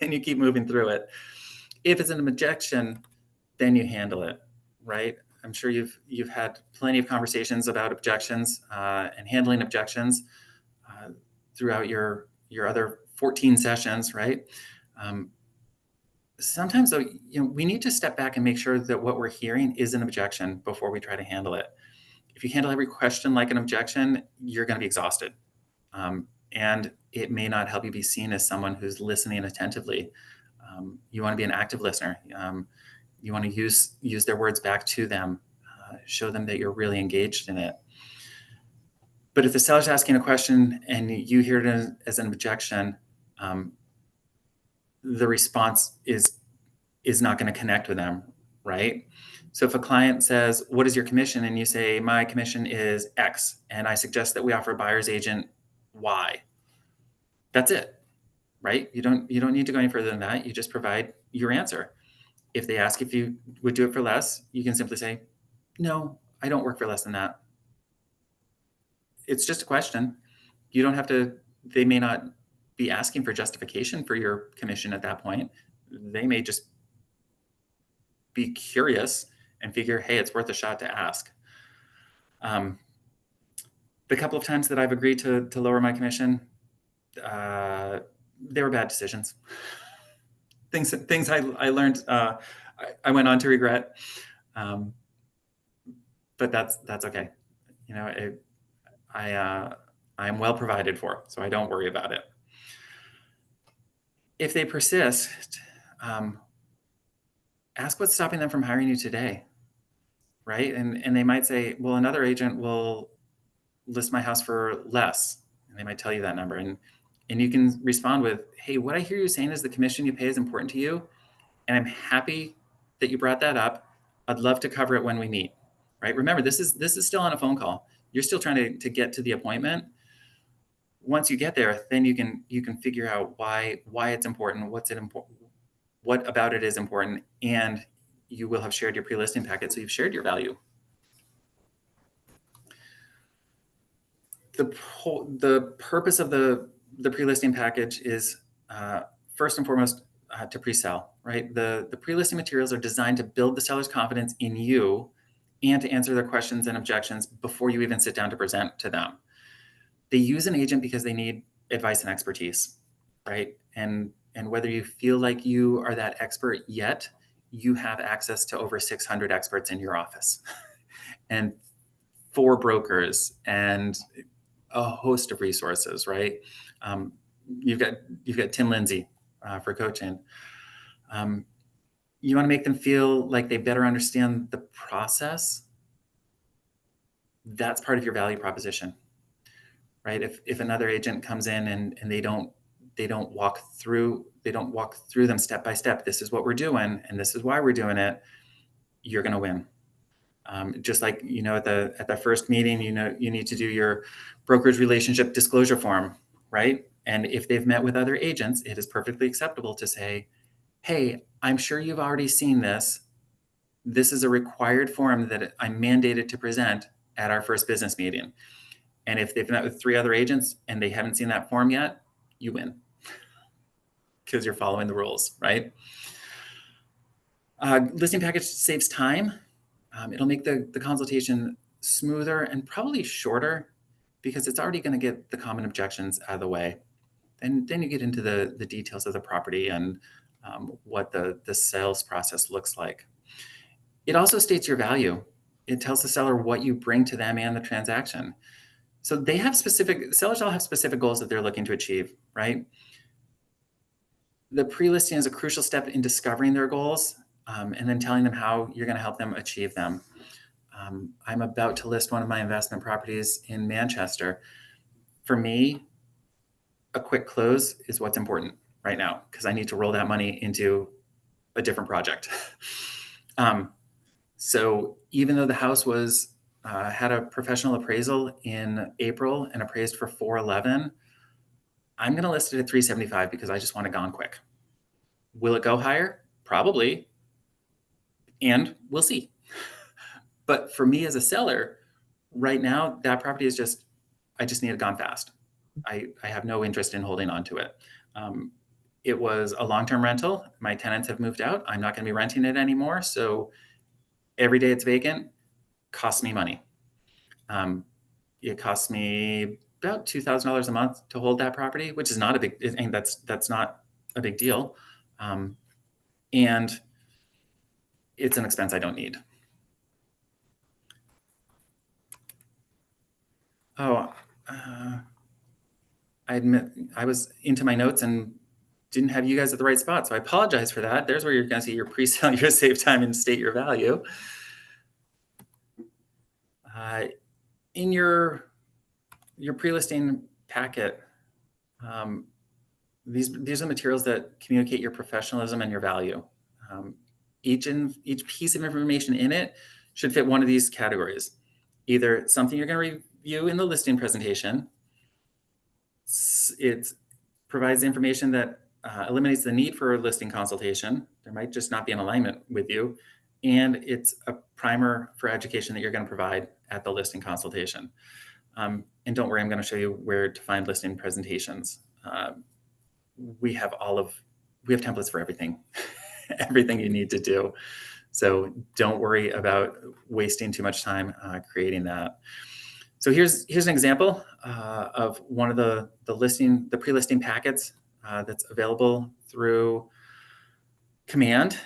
And you keep moving through it. If it's an objection, then you handle it, right? I'm sure you've had plenty of conversations about objections and handling objections throughout your other 14 sessions, right? Sometimes though, we need to step back and make sure that what we're hearing is an objection before we try to handle it. If you handle every question like an objection, you're going to be exhausted. and it may not help you be seen as someone who's listening attentively. You want to be an active listener. You want to use their words back to them, show them that you're really engaged in it. But if the seller's asking a question and you hear it as an objection, the response is not going to connect with them, right? So if a client says, "What is your commission?" and you say, "My commission is X, and I suggest that we offer a buyer's agent Y," that's it, right? You don't need to go any further than that. You just provide your answer. If they ask if you would do it for less, you can simply say, "No, I don't work for less than that." It's just a question. You don't have to, they may not be asking for justification for your commission at that point. They may just be curious and figure, hey, it's worth a shot to ask. The couple of times that I've agreed to lower my commission, they were bad decisions. Things I learned, I went on to regret, but that's okay. You know, I'm well provided for, so I don't worry about it. If they persist, ask what's stopping them from hiring you today, right? And they might say, well, another agent will list my house for less, and they might tell you that number, and you can respond with, hey, what I hear you saying is the commission you pay is important to you, and I'm happy that you brought that up. I'd love to cover it when we meet, right? Remember, this is still on a phone call. You're still trying to get to the appointment. Once you get there, then you can figure out why it's important, what about it is important, and you will have shared your pre-listing packet, so you've shared your value. The purpose of the pre-listing package is first and foremost to pre-sell, right? The pre-listing materials are designed to build the seller's confidence in you and to answer their questions and objections before you even sit down to present to them. They use an agent because they need advice and expertise, right? And whether you feel like you are that expert yet, you have access to over 600 experts in your office and 4 brokers and a host of resources, right? You've got Tim Lindsay for coaching. You want to make them feel like they better understand the process. That's part of your value proposition, right? If another agent comes in and they don't walk through them step by step, this is what we're doing and this is why we're doing it, you're going to win. Just like, you know, at the first meeting, you know, you need to do your brokerage relationship disclosure form, right? And if they've met with other agents, it is perfectly acceptable to say, hey, I'm sure you've already seen this. This is a required form that I'm mandated to present at our first business meeting. And if they've met with 3 other agents and they haven't seen that form yet, you win because you're following the rules, right? Listing package saves time. It'll make the consultation smoother and probably shorter because it's already going to get the common objections out of the way. And then you get into the details of the property and what the sales process looks like. It also states your value. It tells the seller what you bring to them and the transaction. So they have sellers all have specific goals that they're looking to achieve, right? The pre-listing is a crucial step in discovering their goals and then telling them how you're going to help them achieve them. I'm about to list one of my investment properties in Manchester. For me, a quick close is what's important right now because I need to roll that money into a different project. So even though the house was had a professional appraisal in April and appraised for 411, I'm going to list it at 375 because I just want it gone quick. Will it go higher? Probably. And we'll see. But for me as a seller, right now, that property is I just need it gone fast. I have no interest in holding on to it. It was a long-term rental. My tenants have moved out. I'm not going to be renting it anymore. So every day it's vacant costs me money. It costs me about $2,000 a month to hold that property, which is not a big, and that's not a big deal. And it's an expense I don't need. I admit I was into my notes and didn't have you guys at the right spot. So I apologize for that. There's where you're going to see your pre-sale, your save time, and state your value. In your pre-listing packet, these are materials that communicate your professionalism and your value. Each piece of information in it should fit one of these categories. Either something you're going to review in the listing presentation, it provides information that eliminates the need for a listing consultation. There might just not be an alignment with you. And it's a primer for education that you're going to provide at the listing consultation. And don't worry, I'm going to show you where to find listing presentations. We have templates for everything, everything you need to do. So don't worry about wasting too much time creating that. So here's an example of one of the pre-listing packets that's available through Command.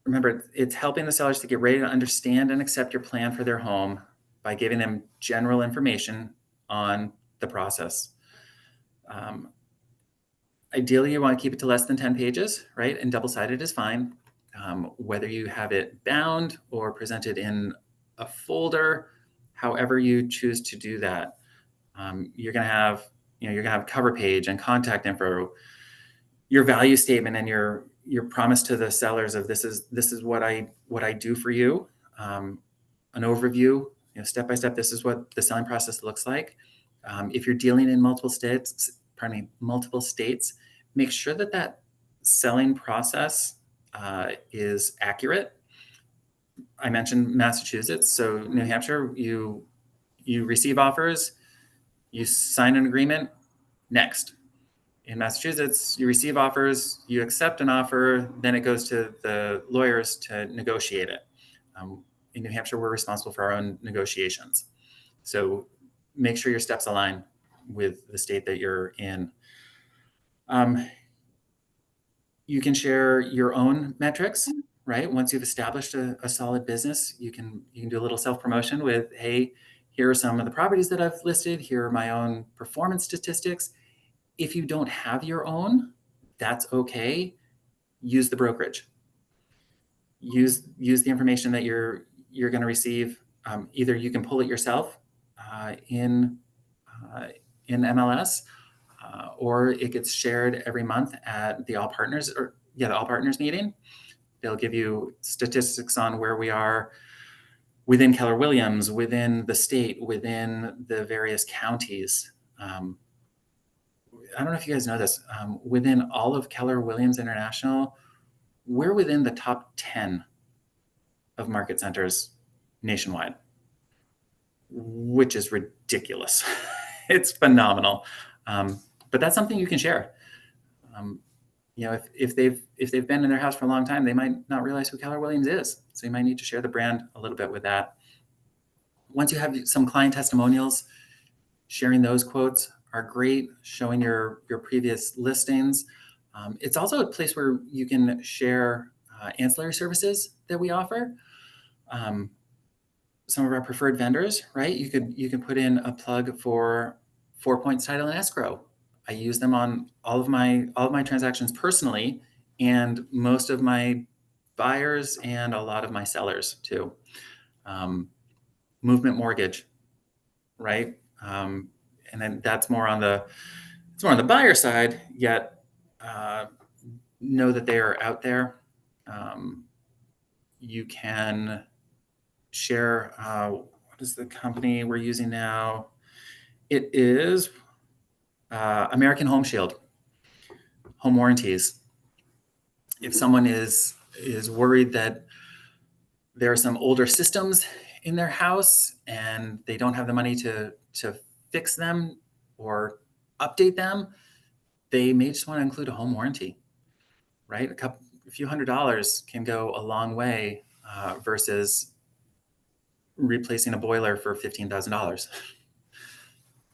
Remember, it's helping the sellers to get ready to understand and accept your plan for their home by giving them general information on the process. Ideally, you want to keep it to less than 10 pages, right? And double-sided is fine. Whether you have it bound or presented in a folder, however you choose to do that, you're going to have cover page and contact info, your value statement, and your promise to the sellers of this is what I do for you, an overview, step by step. This is what the selling process looks like. If you're dealing in multiple states, make sure that selling process is accurate. I mentioned Massachusetts, so New Hampshire, you receive offers, you sign an agreement, next. In Massachusetts, you receive offers, you accept an offer, then it goes to the lawyers to negotiate it. In New Hampshire, we're responsible for our own negotiations. So make sure your steps align with the state that you're in. You can share your own metrics, right? Once you've established a solid business, you can do a little self-promotion with, hey, here are some of the properties that I've listed. Here are my own performance statistics. If you don't have your own, that's okay. Use the brokerage. Use the information that you're going to receive. Either you can pull it yourself in MLS, or it gets shared every month at the All Partners meeting. They'll give you statistics on where we are within Keller Williams, within the state, within the various counties. I don't know if you guys know this. Within all of Keller Williams International, we're within the top 10 of market centers nationwide, which is ridiculous. It's phenomenal. But that's something you can share. If they've been in their house for a long time, they might not realize who Keller Williams is. So you might need to share the brand a little bit with that. Once you have some client testimonials, sharing those quotes are great, showing your previous listings. It's also a place where you can share ancillary services that we offer. Some of our preferred vendors, right? You could put in a plug for 4 Points Title and Escrow. I use them on all of my transactions personally, and most of my buyers and a lot of my sellers too. Movement Mortgage, right? And then that's more on the buyer side, yet know that they are out there. You can share, what is the company we're using now? It is American Home Shield, home warranties. If someone is worried that there are some older systems in their house and they don't have the money to fix them or update them, they may just want to include a home warranty, right? A few $100s can go a long way versus replacing a boiler for $15,000.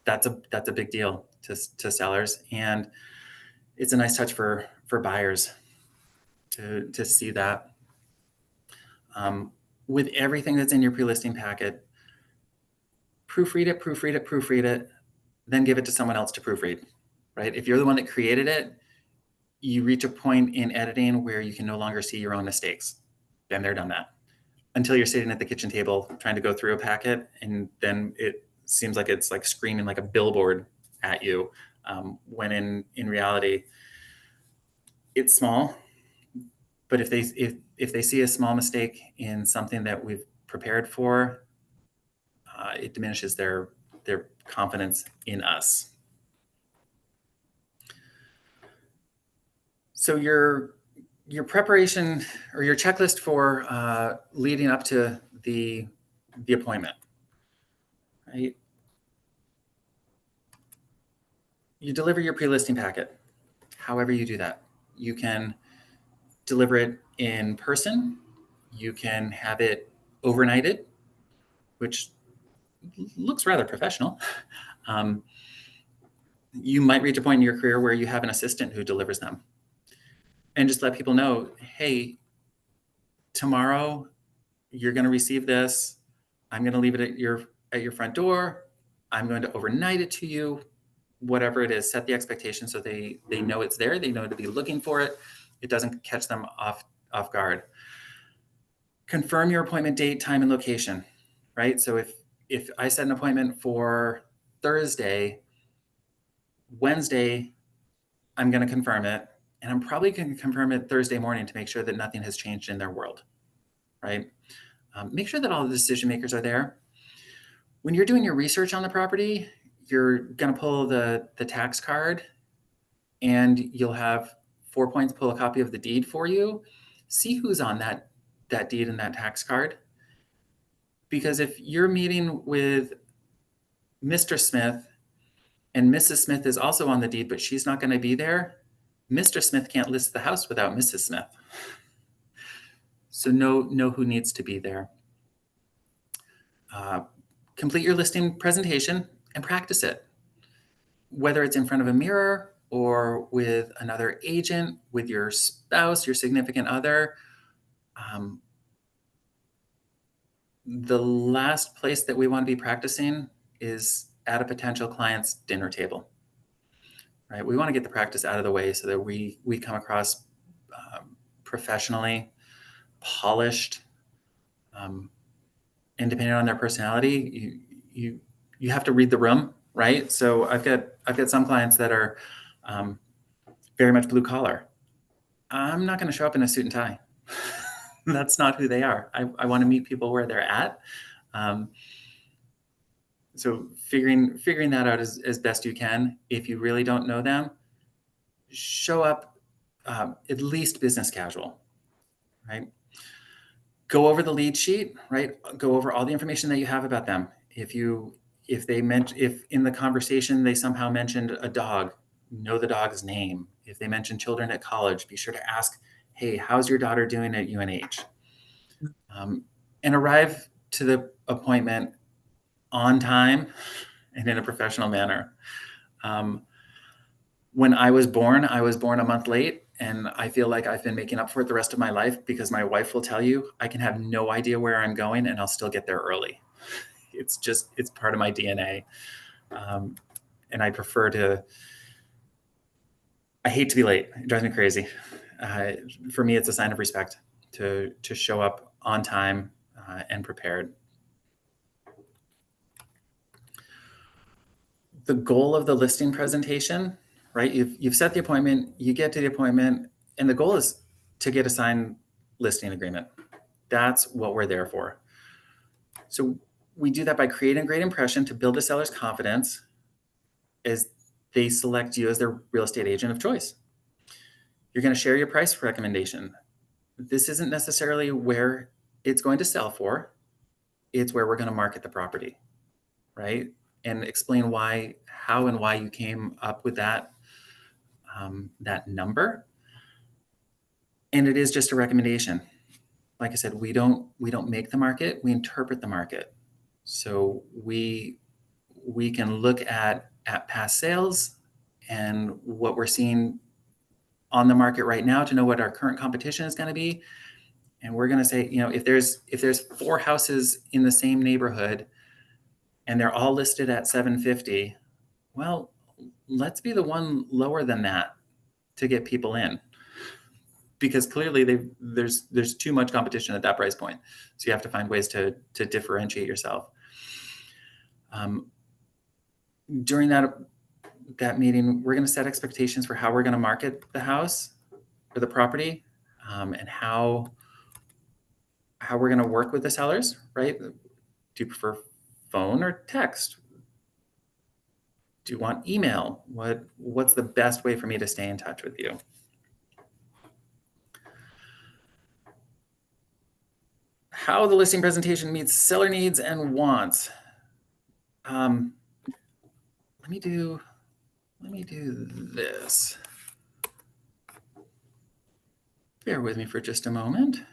That's a big deal to sellers, and it's a nice touch for buyers to see that. With everything that's in your pre-listing packet, proofread it. then give it to someone else to proofread, right? If you're the one that created it, you reach a point in editing where you can no longer see your own mistakes. Been there, done that. Until you're sitting at the kitchen table trying to go through a packet, and then it seems like it's like screaming like a billboard at you, when in reality, it's small. But if they see a small mistake in something that we've prepared for, it diminishes their confidence in us. So your preparation or your checklist for leading up to the appointment, right? You deliver your pre-listing packet. However you do that, you can deliver it in person. You can have it overnighted, which looks rather professional. You might reach a point in your career where you have an assistant who delivers them, and just let people know, hey, tomorrow you're going to receive this. I'm going to leave it at your front door. I'm going to overnight it to you. Whatever it is, set the expectation so they know it's there. They know to be looking for it. It doesn't catch them off guard. Confirm your appointment date, time, and location, right? So if I set an appointment for Thursday, Wednesday, I'm going to confirm it. And I'm probably going to confirm it Thursday morning to make sure that nothing has changed in their world, right? Make sure that all the decision makers are there. When you're doing your research on the property, you're going to pull the tax card, and you'll have 4 points, pull a copy of the deed for you. See who's on that deed and that tax card. Because if you're meeting with Mr. Smith and Mrs. Smith is also on the deed, but she's not going to be there, Mr. Smith can't list the house without Mrs. Smith. So know who needs to be there. Complete your listing presentation and practice it. Whether it's in front of a mirror or with another agent, with your spouse, your significant other. The last place that we want to be practicing is at a potential client's dinner table, right? We want to get the practice out of the way so that we come across professionally, polished, and depending on their personality, you have to read the room, right? So I've got some clients that are very much blue collar. I'm not going to show up in a suit and tie. That's not who they are. I want to meet people where they're at. So figuring that out as best you can. If you really don't know them, show up at least business casual, right? Go over the lead sheet, right? Go over all the information that you have about them. If in the conversation they somehow mentioned a dog, know the dog's name. If they mention children at college, be sure to ask, hey, how's your daughter doing at UNH? And arrive to the appointment on time and in a professional manner. When I was born a month late, and I feel like I've been making up for it the rest of my life because my wife will tell you I can have no idea where I'm going and I'll still get there early. It's part of my DNA. And I hate to be late. It drives me crazy. For me, it's a sign of respect to show up on time and prepared. The goal of the listing presentation, right? You've set the appointment, you get to the appointment, and the goal is to get a signed listing agreement. That's what we're there for. So we do that by creating a great impression to build a seller's confidence as they select you as their real estate agent of choice. You're going to share your price recommendation. This isn't necessarily where it's going to sell for. It's where we're going to market the property, right? And explain how and why you came up with that number. And it is just a recommendation. Like I said, we don't make the market, we interpret the market. So we can look at past sales and what we're seeing on the market right now to know what our current competition is going to be. And we're going to say, if there's 4 houses in the same neighborhood and they're all listed at 750, Well, let's be the one lower than that to get people in, because clearly there's too much competition at that price point. So you have to find ways to differentiate yourself. During that meeting, we're going to set expectations for how we're going to market the house or the property, and how we're going to work with the sellers, right? Do you prefer phone or text? Do you want email? What's the best way for me to stay in touch with you? How the listing presentation meets seller needs and wants. Let me do this. Bear with me for just a moment.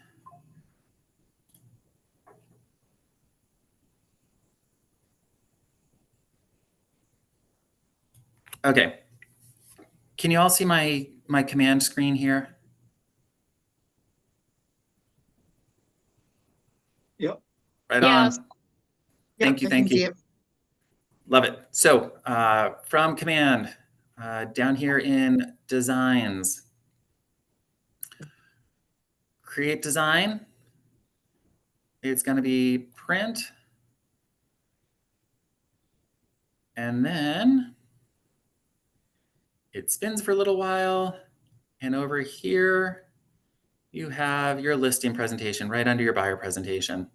Okay. Can you all see my command screen here? Yep. Right Yes. on. Yep, Thank you. I Thank can see you. it. Love it. So from command, down here in designs, create design. It's going to be print. And then it spins for a little while. And over here, you have your listing presentation right under your buyer presentation.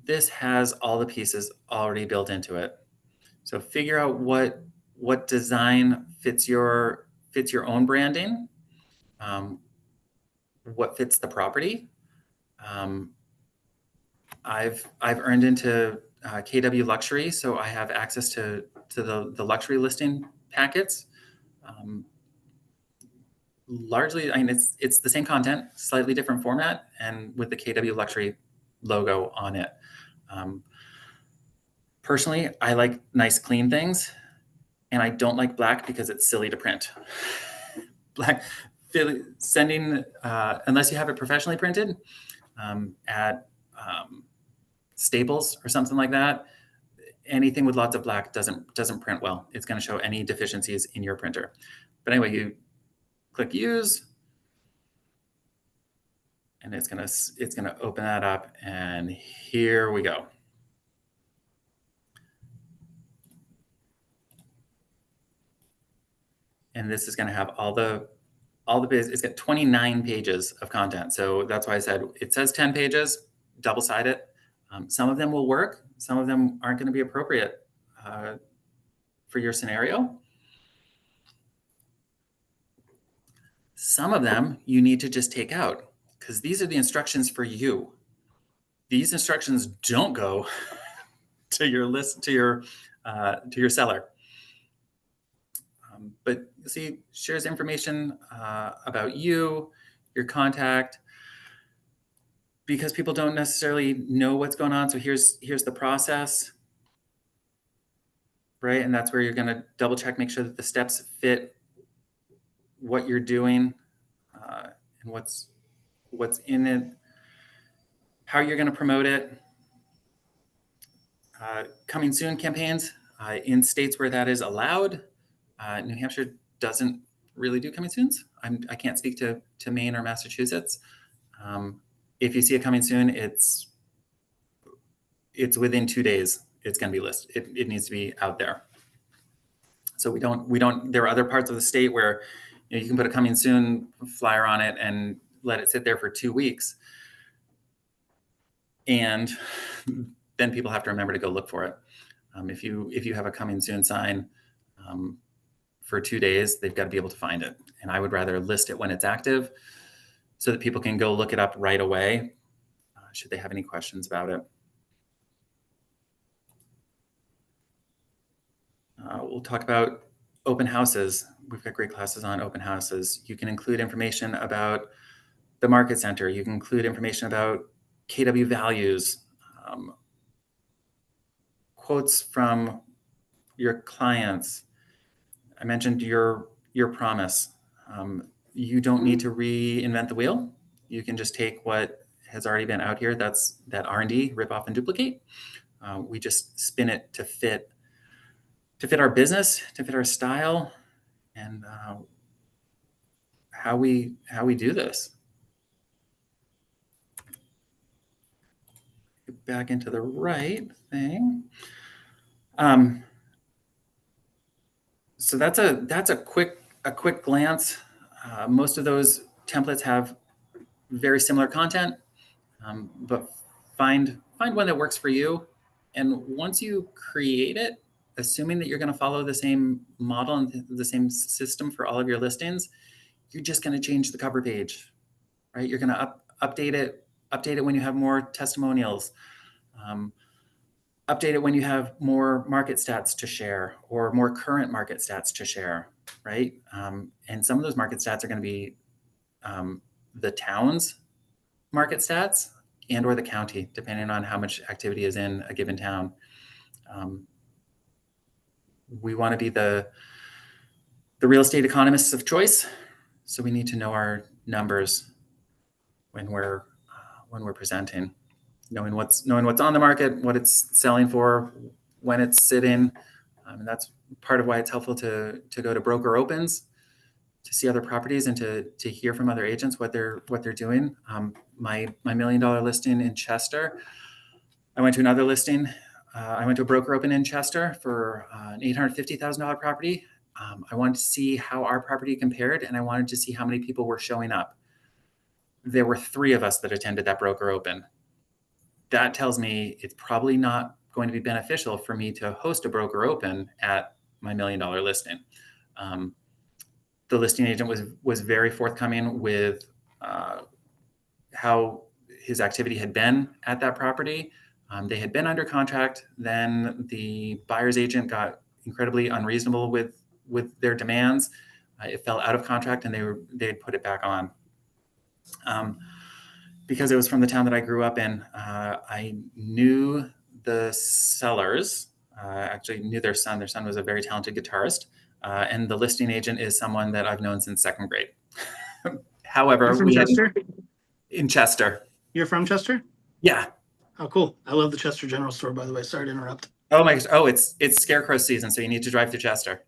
This has all the pieces already built into it. So figure out what design fits your own branding, what fits the property. I've earned into KW Luxury, so I have access to the luxury listing packets. Largely, I mean, it's the same content, slightly different format, and with the KW Luxury logo on it. Personally, I like nice, clean things, and I don't like black because it's silly to print. Black, sending, unless you have it professionally printed at Staples or something like that, anything with lots of black doesn't print well. It's going to show any deficiencies in your printer. But anyway, you click use, and it's gonna open that up, and here we go. And this is going to have all the it's got 29 pages of content. So that's why I said it says 10 pages, double side it. Some of them will work. Some of them aren't going to be appropriate for your scenario. Some of them you need to just take out, because these are the instructions for you. These instructions don't go to your seller. But you see, shares information about you, your contact, because people don't necessarily know what's going on. So here's the process, right? And that's where you're going to double check, make sure that the steps fit what you're doing and what's in it, how you're going to promote it. Coming soon campaigns in states where that is allowed. New Hampshire doesn't really do coming soons. I can't speak to Maine or Massachusetts. If you see it coming soon, it's within 2 days. It's going to be listed. It needs to be out there. So we don't. There are other parts of the state where you can put a coming soon flyer on it and let it sit there for 2 weeks, and then people have to remember to go look for it. If you have a coming soon sign for 2 days, they've got to be able to find it. And I would rather list it when it's active so that people can go look it up right away should they have any questions about it. We'll talk about open houses. We've got great classes on open houses. You can include information about the market center. You can include information about KW values, quotes from your clients. I mentioned your promise. You don't need to reinvent the wheel. You can just take what has already been out here. That's that R&D, rip off and duplicate. We just spin it to fit to fit our business, to fit our style, and how we do this. Get back into the right thing. So that's a quick glance. Most of those templates have very similar content, but find one that works for you. And once you create it, assuming that you're going to follow the same model and the same system for all of your listings, you're just going to change the cover page, right? You're going to update it when you have more testimonials. Update it when you have more market stats to share or more current market stats to share, right? And some of those market stats are going to be the town's market stats and or the county, depending on how much activity is in a given town. We want to be the real estate economists of choice, so we need to know our numbers when we're presenting. Knowing what's on the market, what it's selling for, when it's sitting. And that's part of why it's helpful to go to broker opens, to see other properties and to hear from other agents what they're doing. My $1 million listing in Chester, I went to another listing. I went to a broker open in Chester for an $850,000 property. I wanted to see how our property compared, and I wanted to see how many people were showing up. There were 3 of us that attended that broker open. That tells me it's probably not going to be beneficial for me to host a broker open at my $1 million listing. The listing agent was very forthcoming with how his activity had been at that property. They had been under contract. Then the buyer's agent got incredibly unreasonable with their demands. It fell out of contract, and they had put it back on. Because it was from the town that I grew up in, I knew the sellers, actually knew their son. Their son was a very talented guitarist. And the listing agent is someone that I've known since 2nd grade. However, You're from Chester? In Chester. You're from Chester? Yeah. Oh, cool. I love the Chester General Store, by the way. Sorry to interrupt. Oh my gosh. Oh, it's scarecrow season, so you need to drive through Chester.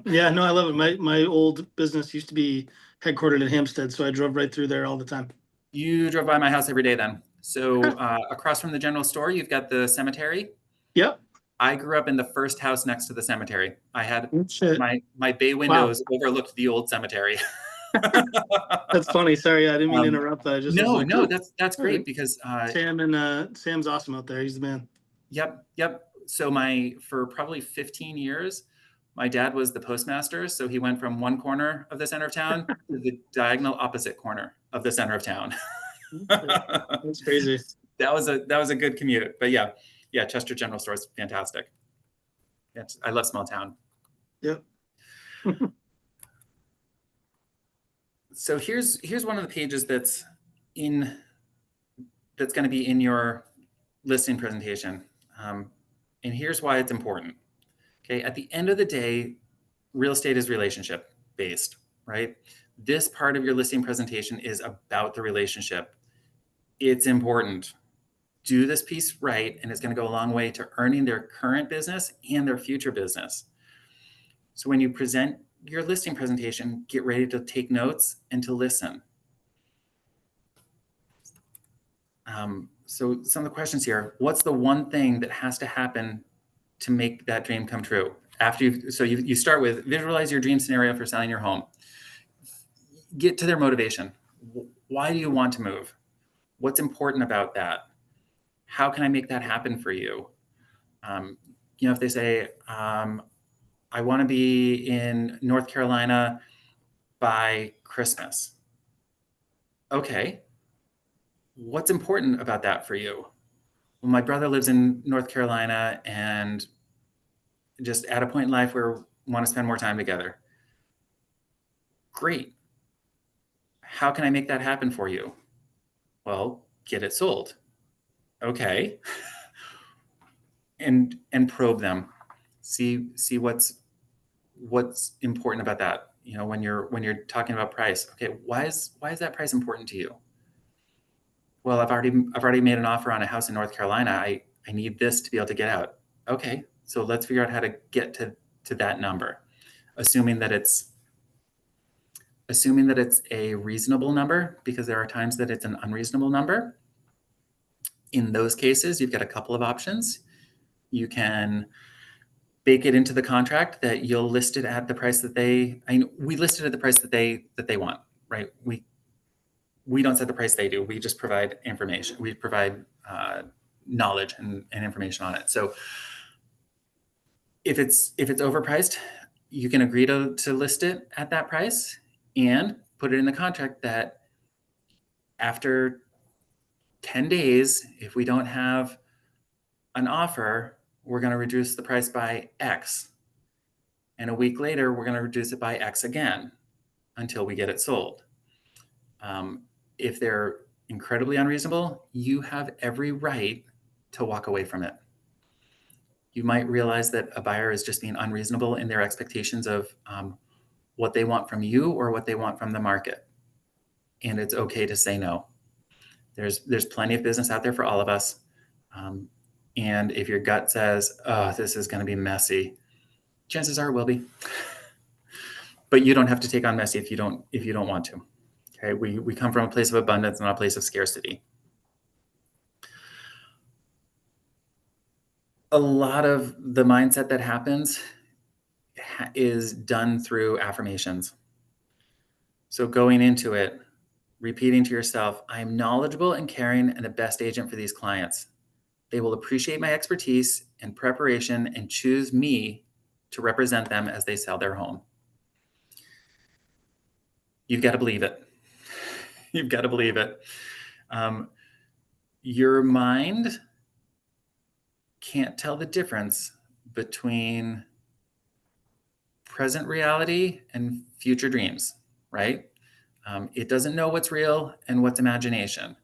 Yeah, no, I love it. My old business used to be headquartered in Hampstead, so I drove right through there all the time. You drove by my house every day then. So across from the general store, you've got the cemetery. Yep. I grew up in the first house next to the cemetery. I had Shit. my bay windows overlooked the old cemetery. That's funny. Sorry, I didn't mean to interrupt. I just no, was like, no, that's great because Sam's awesome out there. He's the man. Yep. So for probably 15 years, my dad was the postmaster. So he went from one corner of the center of town to the diagonal opposite corner of the center of town. That's crazy. That was a good commute. But yeah, Chester General Store is fantastic. I love small town. Yep. So here's one of the pages that's going to be in your listing presentation. And here's why it's important. Okay, at the end of the day, real estate is relationship based, right? This part of your listing presentation is about the relationship. It's important. Do this piece right, and it's going to go a long way to earning their current business and their future business. So when you present your listing presentation, get ready to take notes and to listen. So some of the questions here: what's the one thing that has to happen to make that dream come true? You start with visualize your dream scenario for selling your home. Get to their motivation. Why do you want to move? What's important about that? How can I make that happen for you? If they say, I want to be in North Carolina by Christmas. Okay. What's important about that for you? Well, my brother lives in North Carolina and just at a point in life where we want to spend more time together. Great. How can I make that happen for you? Well, get it sold. Okay. And probe them. See what's important about that. When you're talking about price. Okay, why is that price important to you? Well, I've already made an offer on a house in North Carolina. I need this to be able to get out. Okay, so let's figure out how to get to to that number, assuming that it's a reasonable number, because there are times that it's an unreasonable number. In those cases, you've got a couple of options. You can bake it into the contract that you'll list it at the price that we list it at the price that they want, right? We don't set the price, they do. We just provide information. We provide knowledge and information on it. So if it's overpriced, you can agree to list it at that price and put it in the contract that after 10 days, if we don't have an offer, we're going to reduce the price by X. And a week later, we're going to reduce it by X again until we get it sold. If they're incredibly unreasonable, you have every right to walk away from it. You might realize that a buyer is just being unreasonable in their expectations of what they want from you or what they want from the market. And it's okay to say no. There's plenty of business out there for all of us. And if your gut says, oh, this is going to be messy, chances are it will be. But you don't have to take on messy if you don't want to. Okay, we come from a place of abundance, not a place of scarcity. A lot of the mindset that happens is done through affirmations. So going into it, repeating to yourself, I am knowledgeable and caring and the best agent for these clients. They will appreciate my expertise and preparation and choose me to represent them as they sell their home. You've got to believe it. You've got to believe it. Your mind can't tell the difference between present reality and future dreams, right? It doesn't know what's real and what's imagination.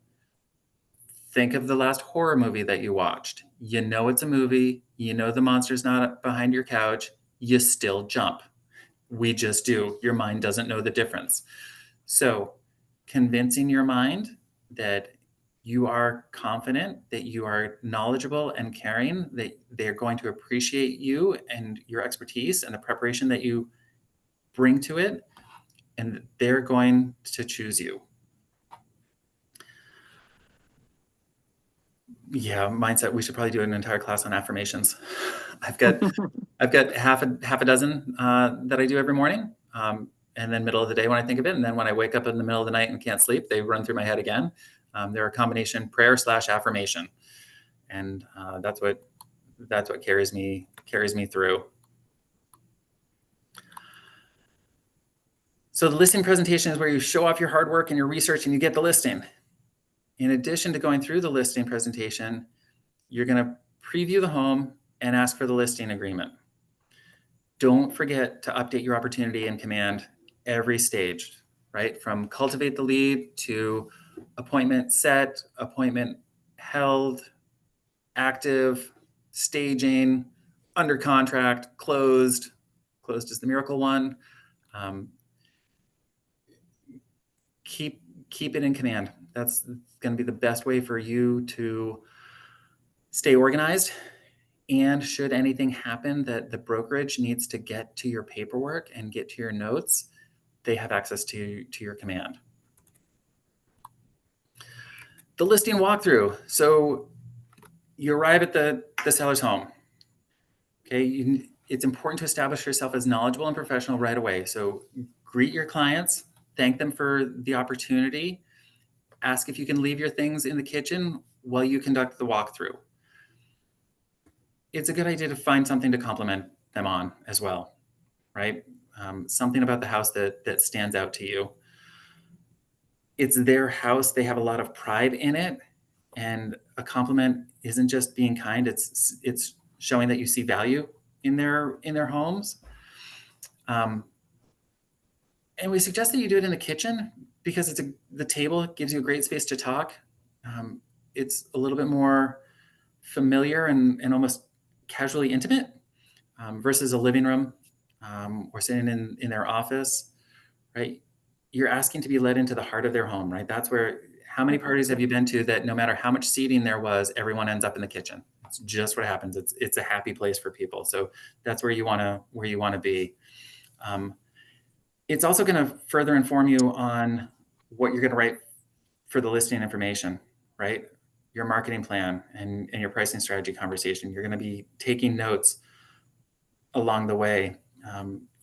Think of the last horror movie that you watched. You know it's a movie. You know the monster's not behind your couch. You still jump. We just do. Your mind doesn't know the difference. So convincing your mind that you are confident, that you are knowledgeable and caring, that they're going to appreciate you and your expertise and the preparation that you bring to it, and they're going to choose you. Yeah, mindset. We should probably do an entire class on affirmations. I've got half a dozen that I do every morning, and then middle of the day when I think of it, and then when I wake up in the middle of the night and can't sleep, they run through my head again. They're a combination prayer / affirmation, and that's what carries me through. So the listing presentation is where you show off your hard work and your research and you get the listing. In addition to going through the listing presentation, you're going to preview the home and ask for the listing agreement. Don't forget to update your opportunity in command every stage, right? From cultivate the lead to appointment set, appointment held, active, staging, under contract, closed. Closed is the miracle one. Keep it in command. That's going to be the best way for you to stay organized. And should anything happen that the brokerage needs to get to your paperwork and get to your notes, they have access to your command. The listing walkthrough. So you arrive at the seller's home. Okay, it's important to establish yourself as knowledgeable and professional right away. So greet your clients, thank them for the opportunity, ask if you can leave your things in the kitchen while you conduct the walkthrough. It's a good idea to find something to compliment them on as well, right? Something about the house that stands out to you. It's their house. They have a lot of pride in it. And a compliment isn't just being kind. It's showing that you see value in their homes. And we suggest that you do it in the kitchen because the table gives you a great space to talk. It's a little bit more familiar and almost casually intimate versus a living room or sitting in their office, right? You're asking to be led into the heart of their home, right? That's where, how many parties have you been to that no matter how much seating there was, everyone ends up in the kitchen? It's just what happens. It's a happy place for people. So that's where you want to be. It's also going to further inform you on what you're going to write for the listing information, right? Your marketing plan and your pricing strategy conversation. You're going to be taking notes along the way.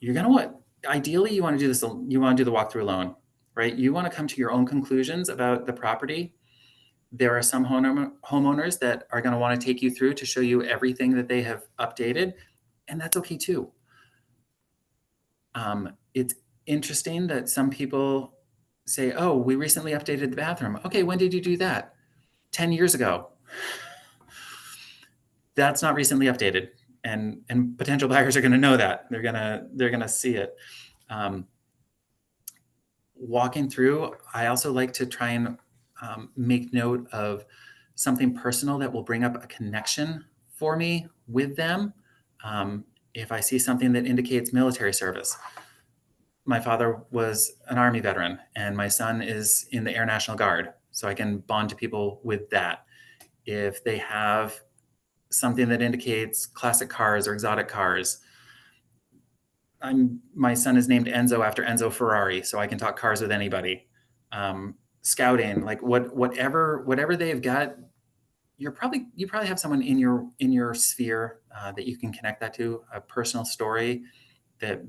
You're going to ideally, you want to do this, you want to do the walkthrough alone, right? You want to come to your own conclusions about the property. There are some homeowners that are going to want to take you through to show you everything that they have updated, and that's okay too. It's interesting that some people say, oh, we recently updated the bathroom. Okay, when did you do that? 10 years ago. That's not recently updated. And potential buyers are going to know that. They're going to see it. Walking through, I also like to try and make note of something personal that will bring up a connection for me with them. If I see something that indicates military service, my father was an Army veteran and my son is in the Air National Guard, so I can bond to people with that. If they have something that indicates classic cars or exotic cars, my son is named Enzo after Enzo Ferrari, so I can talk cars with anybody. Scouting, like whatever they've got, you probably have someone in your sphere that you can connect that to, a personal story that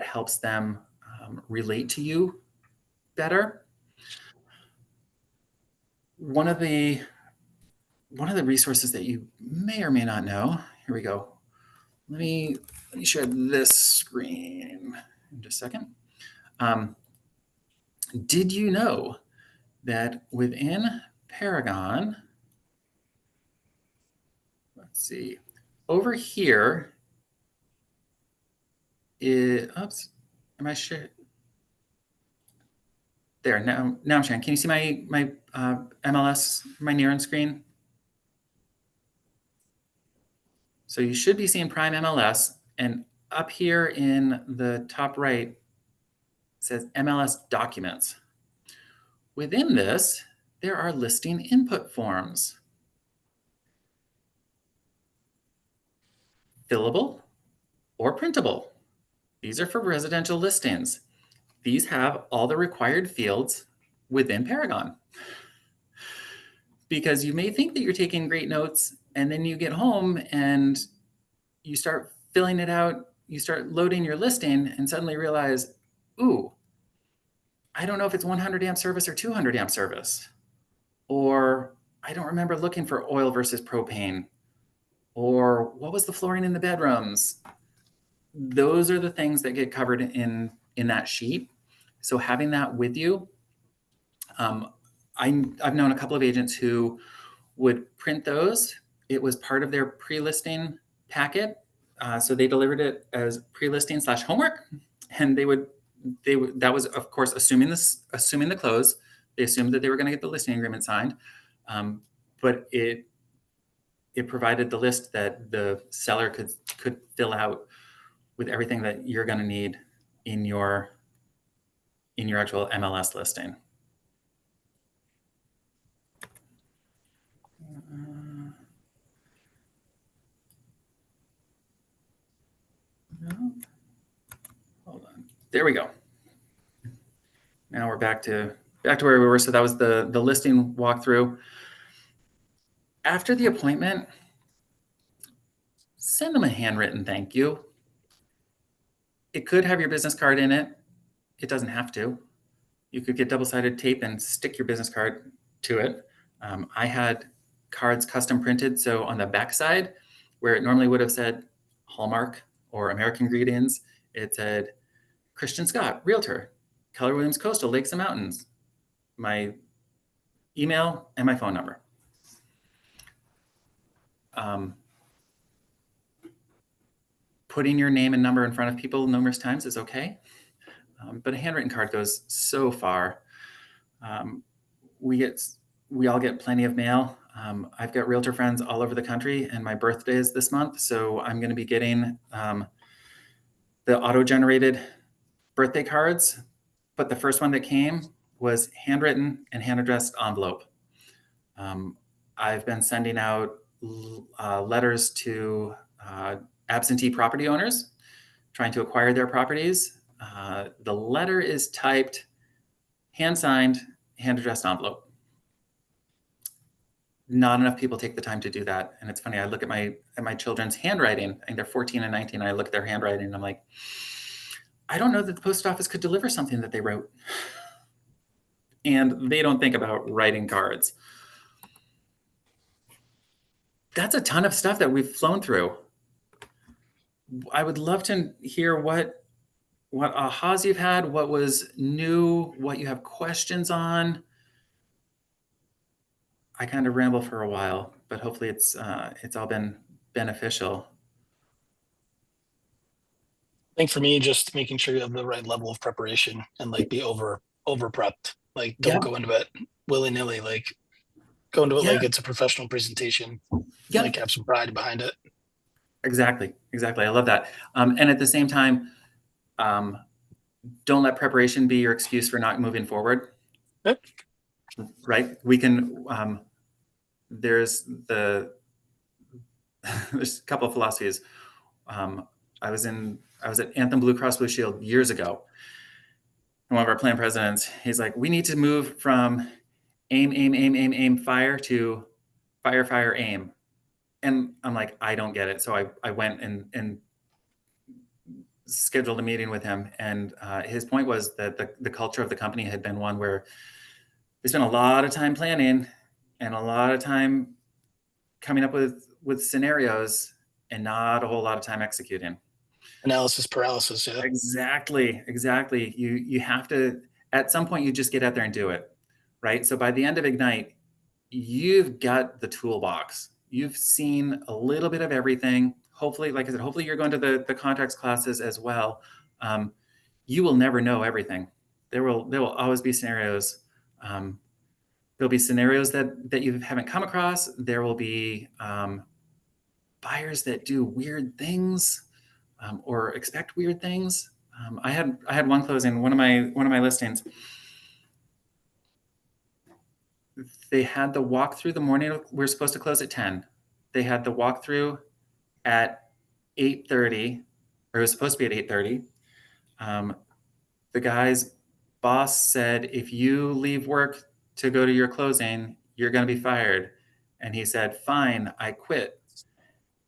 helps them relate to you better. One of the resources that you may or may not know. Here we go. Let me share this screen in just a second. Did you know that within Paragon, let's see, over here is, oops, am I sure? There, now I'm sharing. Can you see my MLS, my Nearon screen? So you should be seeing Prime MLS, and up here in the top right, it says MLS Documents. Within this, there are listing input forms. Fillable or printable. These are for residential listings. These have all the required fields within Paragon. Because you may think that you're taking great notes, and then you get home and you start filling it out, you start loading your listing and suddenly realize, ooh, I don't know if it's 100 amp service or 200 amp service. Or I don't remember looking for oil versus propane. Or what was the flooring in the bedrooms? Those are the things that get covered in that sheet. So having that with you, I've known a couple of agents who would print those. It was part of their pre-listing packet. So they delivered it as pre-listing / homework. And that was, of course, assuming the close. They assumed that they were going to get the listing agreement signed. But it provided the list that the seller could fill out with everything that you're going to need in your actual MLS listing. No. Hold on. There we go. Now we're back to where we were. So that was the listing walkthrough. After the appointment, send them a handwritten thank you. It could have your business card in it. It doesn't have to. You could get double-sided tape and stick your business card to it. I had cards custom printed. So on the back side, where it normally would have said Hallmark or American Greetings, it said Christian Scott, Realtor, Keller Williams Coastal, Lakes and Mountains, my email and my phone number. Putting your name and number in front of people numerous times is okay. But a handwritten card goes so far. We all get plenty of mail. I've got realtor friends all over the country, and my birthday is this month, so I'm going to be getting the auto-generated birthday cards. But the first one that came was handwritten and hand-addressed envelope. I've been sending out letters to absentee property owners trying to acquire their properties. The letter is typed, hand-signed, hand-addressed envelope. Not enough people take the time to do that. And it's funny, I look at my children's handwriting, and they're 14 and 19. I look at their handwriting and I'm like, I don't know that the post office could deliver something that they wrote. And they don't think about writing cards. That's a ton of stuff that we've flown through. I would love to hear what ahas you've had, what was new, what you have questions on. I kind of ramble for a while, but hopefully it's all been beneficial. I think for me, just making sure you have the right level of preparation and like be over prepped. Like don't go into it willy nilly. Like go into it like it's a professional presentation. Like have some pride behind it. Exactly. I love that. And at the same time, don't let preparation be your excuse for not moving forward. Yep. Right. We can. There's a couple of philosophies. I was at Anthem Blue Cross Blue Shield years ago. And one of our plan presidents, he's like, we need to move from aim, fire to fire, aim. And I'm like, I don't get it. So I went and scheduled a meeting with him. And his point was that the culture of the company had been one where they spent a lot of time planning and a lot of time coming up with scenarios and not a whole lot of time executing. Analysis paralysis. Yeah. Exactly. You have to, at some point, you just get out there and do it. Right. So by the end of Ignite, you've got the toolbox. You've seen a little bit of everything. Hopefully, like I said, hopefully you're going to the contracts classes as well. You will never know everything. There will always be scenarios. There'll be scenarios that you haven't come across. There will be buyers that do weird things or expect weird things. I had one closing, one of my listings. They had the walkthrough the morning. We're supposed to close at 10. They had the walkthrough at 8:30, or it was supposed to be at 8:30. The guy's boss said, if you leave work to go to your closing, you're going to be fired. And he said, fine, I quit.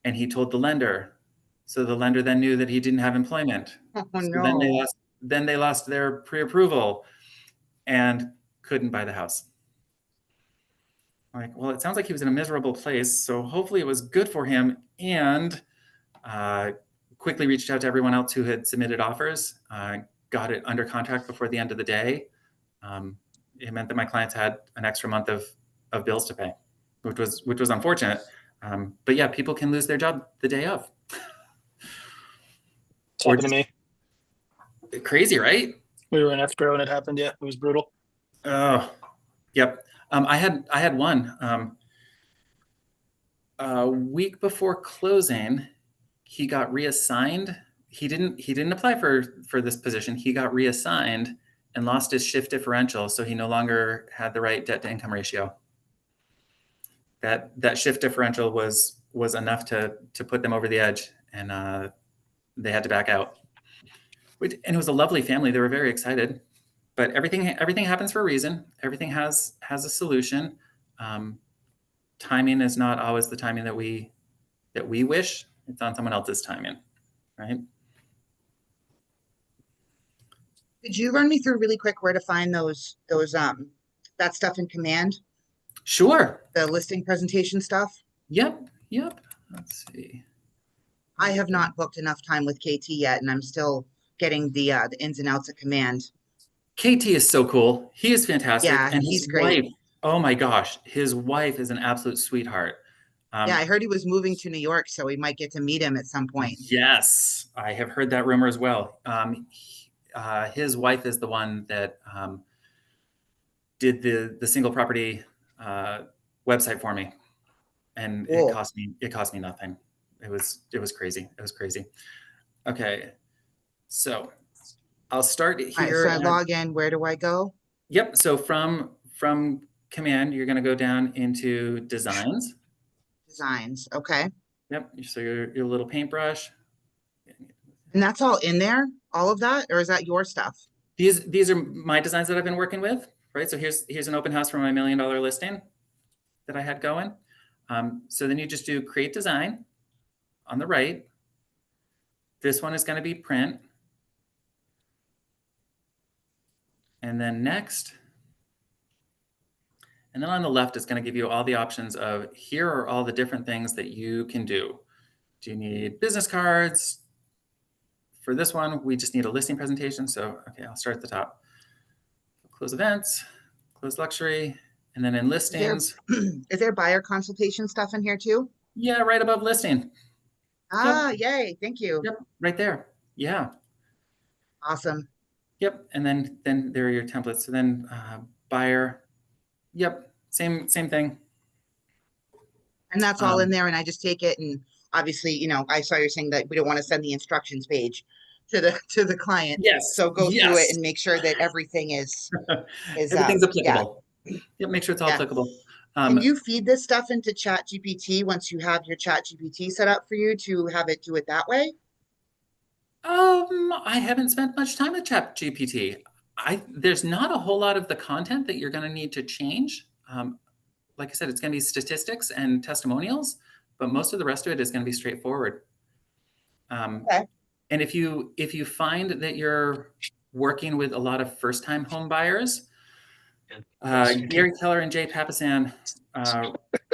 And he told the lender. So the lender then knew that he didn't have employment. Oh, So no. then they lost their pre-approval and couldn't buy the house. I'm like, well, it sounds like he was in a miserable place. So hopefully it was good for him. And quickly reached out to everyone else who had submitted offers, got it under contract before the end of the day. It meant that my clients had an extra month of bills to pay, which was unfortunate. But yeah, people can lose their job the day of. It's happened to me. Crazy, right? We were in escrow and it happened. Yeah, it was brutal. Oh, yep. I had one. A week before closing, he got reassigned. He didn't apply for this position. He got reassigned and lost his shift differential, so he no longer had the right debt to income ratio. That shift differential was enough to put them over the edge, and they had to back out. And it was a lovely family. They were very excited. But everything happens for a reason. Everything has a solution. Timing is not always the timing that we wish. It's on someone else's timing, right? Could you run me through really quick where to find those that stuff in Command? Sure. The listing presentation stuff? Yep. Let's see. I have not booked enough time with KT yet, and I'm still getting the ins and outs of Command. KT is so cool. He is fantastic. Yeah, and he's his great. Wife, oh my gosh, his wife is an absolute sweetheart. Yeah, I heard he was moving to New York, so we might get to meet him at some point. Yes, I have heard that rumor as well. His wife is the one that did the single property website for me, and Cool. it cost me nothing. It was crazy. It was crazy. Okay, so I'll start here. All right, so I log in. Where do I go? Yep. So from Command, you're going to go down into Designs. Designs, okay. Yep. So your little paintbrush. And that's all in there, all of that, or is that your stuff? These are my designs that I've been working with, right? So here's an open house for my $1 million listing that I had going. So then you just do create design on the right. This one is going to be print. And then next. And then on the left, it's going to give you all the options of here are all the different things that you can do. Do you need business cards? For this one, we just need a listing presentation. So, okay, I'll start at the top. Close events, close luxury, and then in listings. Is there buyer consultation stuff in here too? Yeah, right above listing. Ah, yay, thank you. Yep, right there. Yeah. Awesome. Yep, and then there are your templates. So then buyer. Yep, same thing. And that's all in there, and I just take it, and obviously, you know, I saw you're saying that we don't want to send the instructions page to the client. Yes. So go through it and make sure that everything is everything's applicable. Yeah. Yep, make sure it's all applicable. Can you feed this stuff into ChatGPT once you have your ChatGPT set up for you to have it do it that way? I haven't spent much time with ChatGPT. There's not a whole lot of the content that you're going to need to change. Like I said, it's going to be statistics and testimonials, but most of the rest of it is going to be straightforward. Okay. And if you find that you're working with a lot of first-time home buyers, Gary Keller and Jay Papasan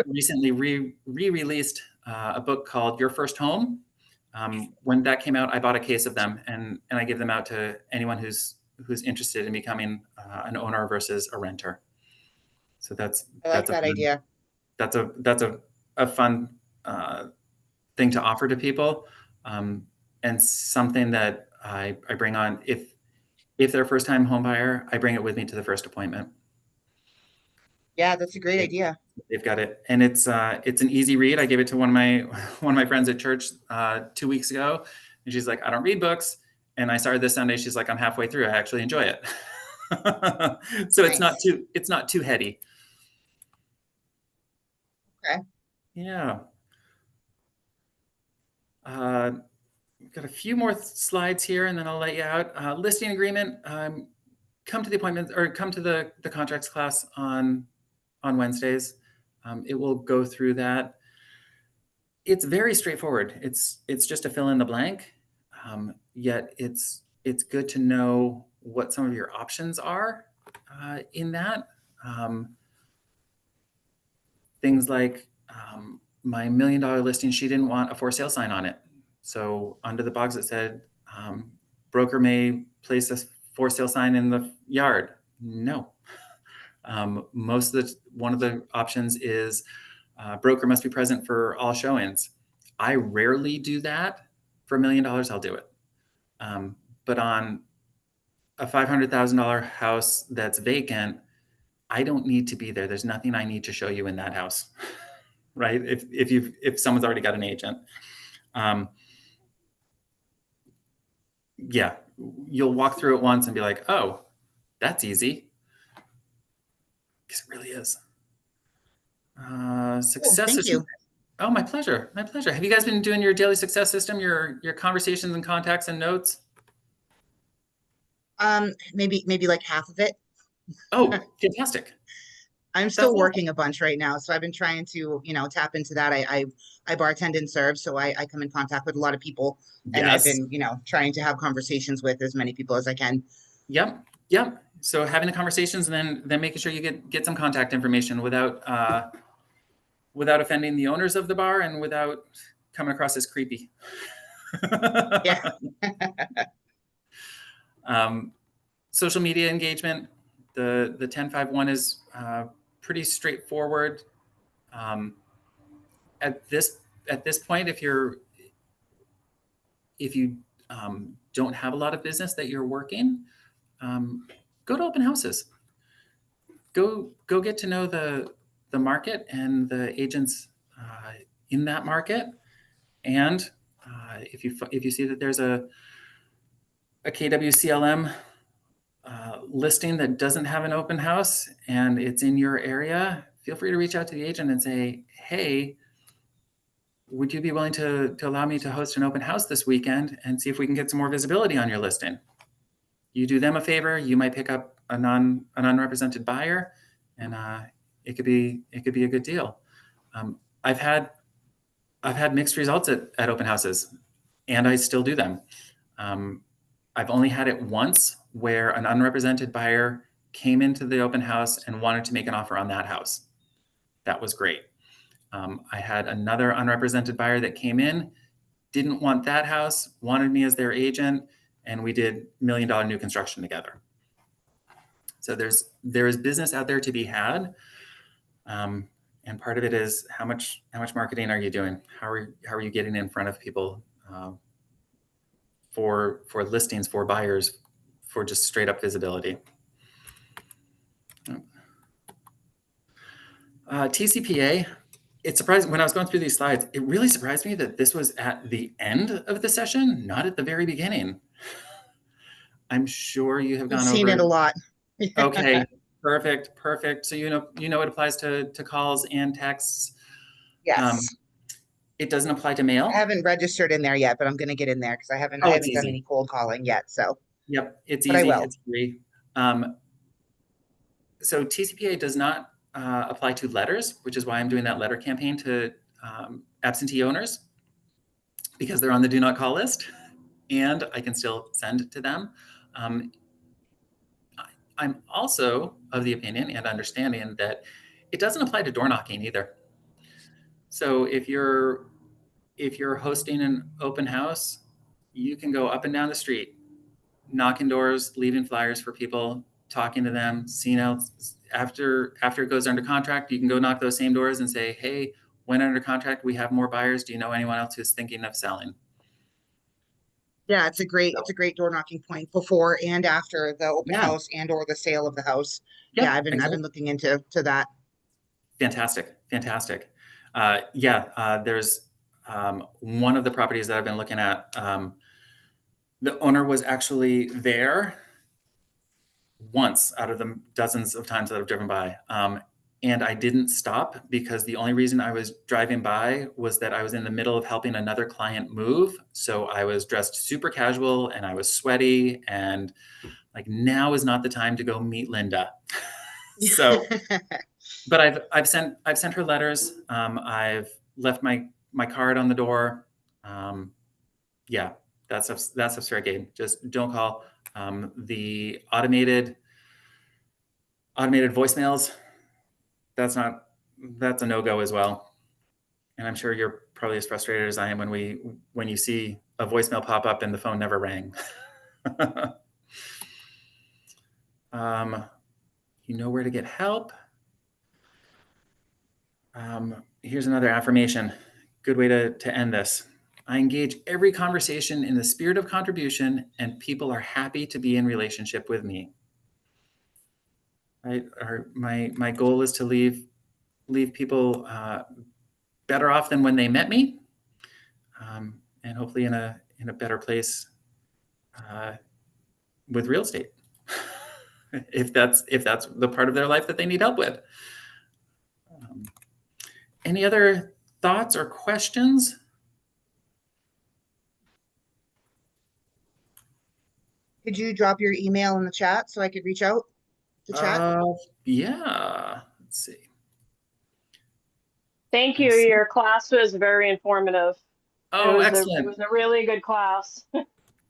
recently re-released a book called Your First Home. When that came out, I bought a case of them and I give them out to anyone who's interested in becoming an owner versus a renter. So I like that idea. That's a fun thing to offer to people, and something that I bring on if they're a first-time home buyer, I bring it with me to the first appointment. Yeah, that's a great idea. They've got it, and it's an easy read. I gave it to one of my friends at church 2 weeks ago, and she's like, "I don't read books." And I started this Sunday. She's like, "I'm halfway through. I actually enjoy it." So Nice. it's not too heady. Okay. Yeah. Got a few more slides here, and then I'll let you out. Listing agreement. Come to the appointment or come to the contracts class on Wednesdays. It will go through that. It's very straightforward. It's just a fill in the blank. Yet it's good to know what some of your options are in that. Things like my $1 million listing, she didn't want a for sale sign on it. So under the box it said, broker may place a for sale sign in the yard. No. One of the options is broker must be present for all showings. I rarely do that. For $1 million, I'll do it. But on a $500,000 house that's vacant, I don't need to be there. There's nothing I need to show you in that house, right? If someone's already got an agent, yeah, you'll walk through it once and be like, "Oh, that's easy," because it really is. Success Thank system. you. Oh, my pleasure. My pleasure. Have you guys been doing your daily success system, your conversations and contacts and notes? Maybe like half of it. Oh, fantastic. I'm still That's working a bunch right now, so I've been trying to, tap into that. I bartend and serve, so I come in contact with a lot of people, and I've Yes. been, trying to have conversations with as many people as I can. Yep. So having the conversations and then making sure you get some contact information without offending the owners of the bar and without coming across as creepy. Yeah. Social media engagement. The 1051 is pretty straightforward. At this point, if you don't have a lot of business that you're working, go to open houses. Go get to know the market and the agents in that market. And if you see that there's a KWCLM listing that doesn't have an open house and it's in your area, feel free to reach out to the agent and say, "Hey, would you be willing to allow me to host an open house this weekend and see if we can get some more visibility on your listing? You do them a favor, you might pick up an unrepresented buyer, and it could be a good deal. I've had mixed results at open houses, and I still do them. I've only had it once where an unrepresented buyer came into the open house and wanted to make an offer on that house. That was great. I had another unrepresented buyer that came in, didn't want that house, wanted me as their agent, and we did $1 million new construction together. So there is business out there to be had, and part of it is how much marketing are you doing? How are you getting in front of people for listings, for buyers, for just straight up visibility? TCPA. It surprised when I was going through these slides. It really surprised me that this was at the end of the session, not at the very beginning. I'm sure you have I've gone seen over it a lot. Okay, perfect. So you know it applies to calls and texts. Yes. It doesn't apply to mail. I haven't registered in there yet, but I'm going to get in there because I haven't Oh, done it's easy. any cold calling yet. So, Yep, it's but I easy. will. It's free. So TCPA does not apply to letters, which is why I'm doing that letter campaign to absentee owners, because they're on the do not call list, and I can still send to them. I'm also of the opinion and understanding that it doesn't apply to door knocking either. So if you're hosting an open house, you can go up and down the street, knocking doors, leaving flyers for people, talking to them, seeing out after it goes under contract, you can go knock those same doors and say, hey, when under contract, we have more buyers. Do you know anyone else who's thinking of selling? Yeah, it's a great door knocking point before and after the open Yeah. house and or the sale of the house. Yep, Yeah, I've been exactly. looking into that. Fantastic. There's one of the properties that I've been looking at. The owner was actually there once out of the dozens of times that I've driven by. And I didn't stop because the only reason I was driving by was that I was in the middle of helping another client move. So I was dressed super casual and I was sweaty, and like, now is not the time to go meet Linda. So, but I've sent her letters. I've left my card on the door. Yeah, that stuff's fair game. Just don't call. The automated voicemails, that's a no-go as well. And I'm sure you're probably as frustrated as I am when you see a voicemail pop up and the phone never rang. You know where to get help. Here's another affirmation. Good way to end this. I engage every conversation in the spirit of contribution, and people are happy to be in relationship with me. Right? My goal is to leave people better off than when they met me, and hopefully in a better place with real estate, if that's the part of their life that they need help with. Any other thoughts or questions? Could you drop your email in the chat so I could reach out to chat? Yeah. Let's see. Thank you. I see. Your class was very informative. Oh, It excellent. was a really good class.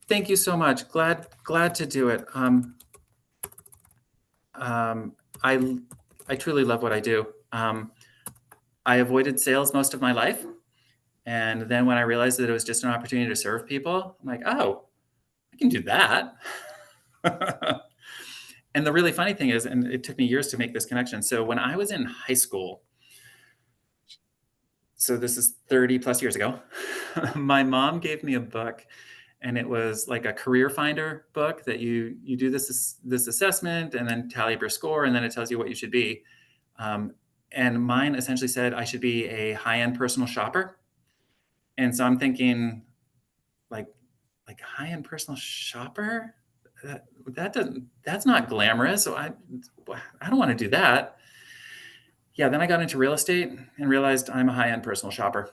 Thank you so much. Glad to do it. I truly love what I do. I avoided sales most of my life. And then when I realized that it was just an opportunity to serve people, I'm like, oh, I can do that. And the really funny thing is, and it took me years to make this connection. So when I was in high school, so this is 30 plus years ago, my mom gave me a book, and it was like a career finder book that you do this assessment and then tally up your score, and then it tells you what you should be. And mine essentially said I should be a high-end personal shopper. And so I'm thinking, like high-end personal shopper? That's not glamorous. So I don't want to do that. Yeah, then I got into real estate and realized I'm a high-end personal shopper.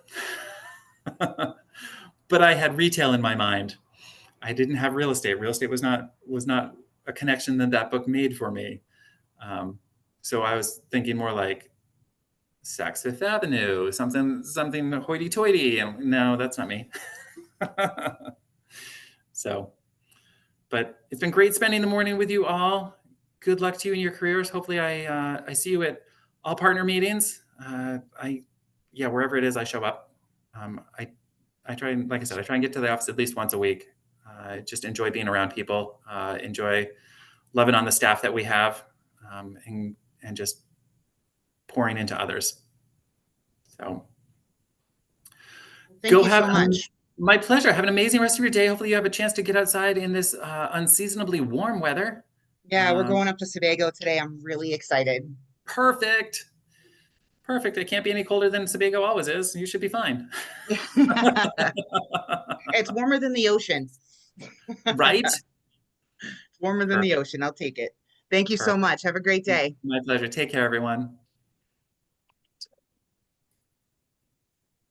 But I had retail in my mind. I didn't have real estate. Real estate was not a connection that that book made for me. So I was thinking more like Saks Fifth Avenue, something hoity-toity, and no, that's not me. So, but it's been great spending the morning with you all. Good luck to you in your careers. Hopefully, I see you at all partner meetings. Wherever it is, I show up. I try and, like I said, I try and get to the office at least once a week. Just enjoy being around people. Enjoy loving on the staff that we have, and just pouring into others. So, Thank go you have so much. my pleasure. Have an amazing rest of your day. Hopefully, you have a chance to get outside in this unseasonably warm weather. Yeah, we're going up to Sebago today. I'm really excited. Perfect. Perfect. It can't be any colder than Sebago always is. You should be fine. It's warmer than the ocean. Right? Warmer than the ocean. I'll take it. Thank you so Perfect. much. Have a great day. My pleasure. Take care, everyone.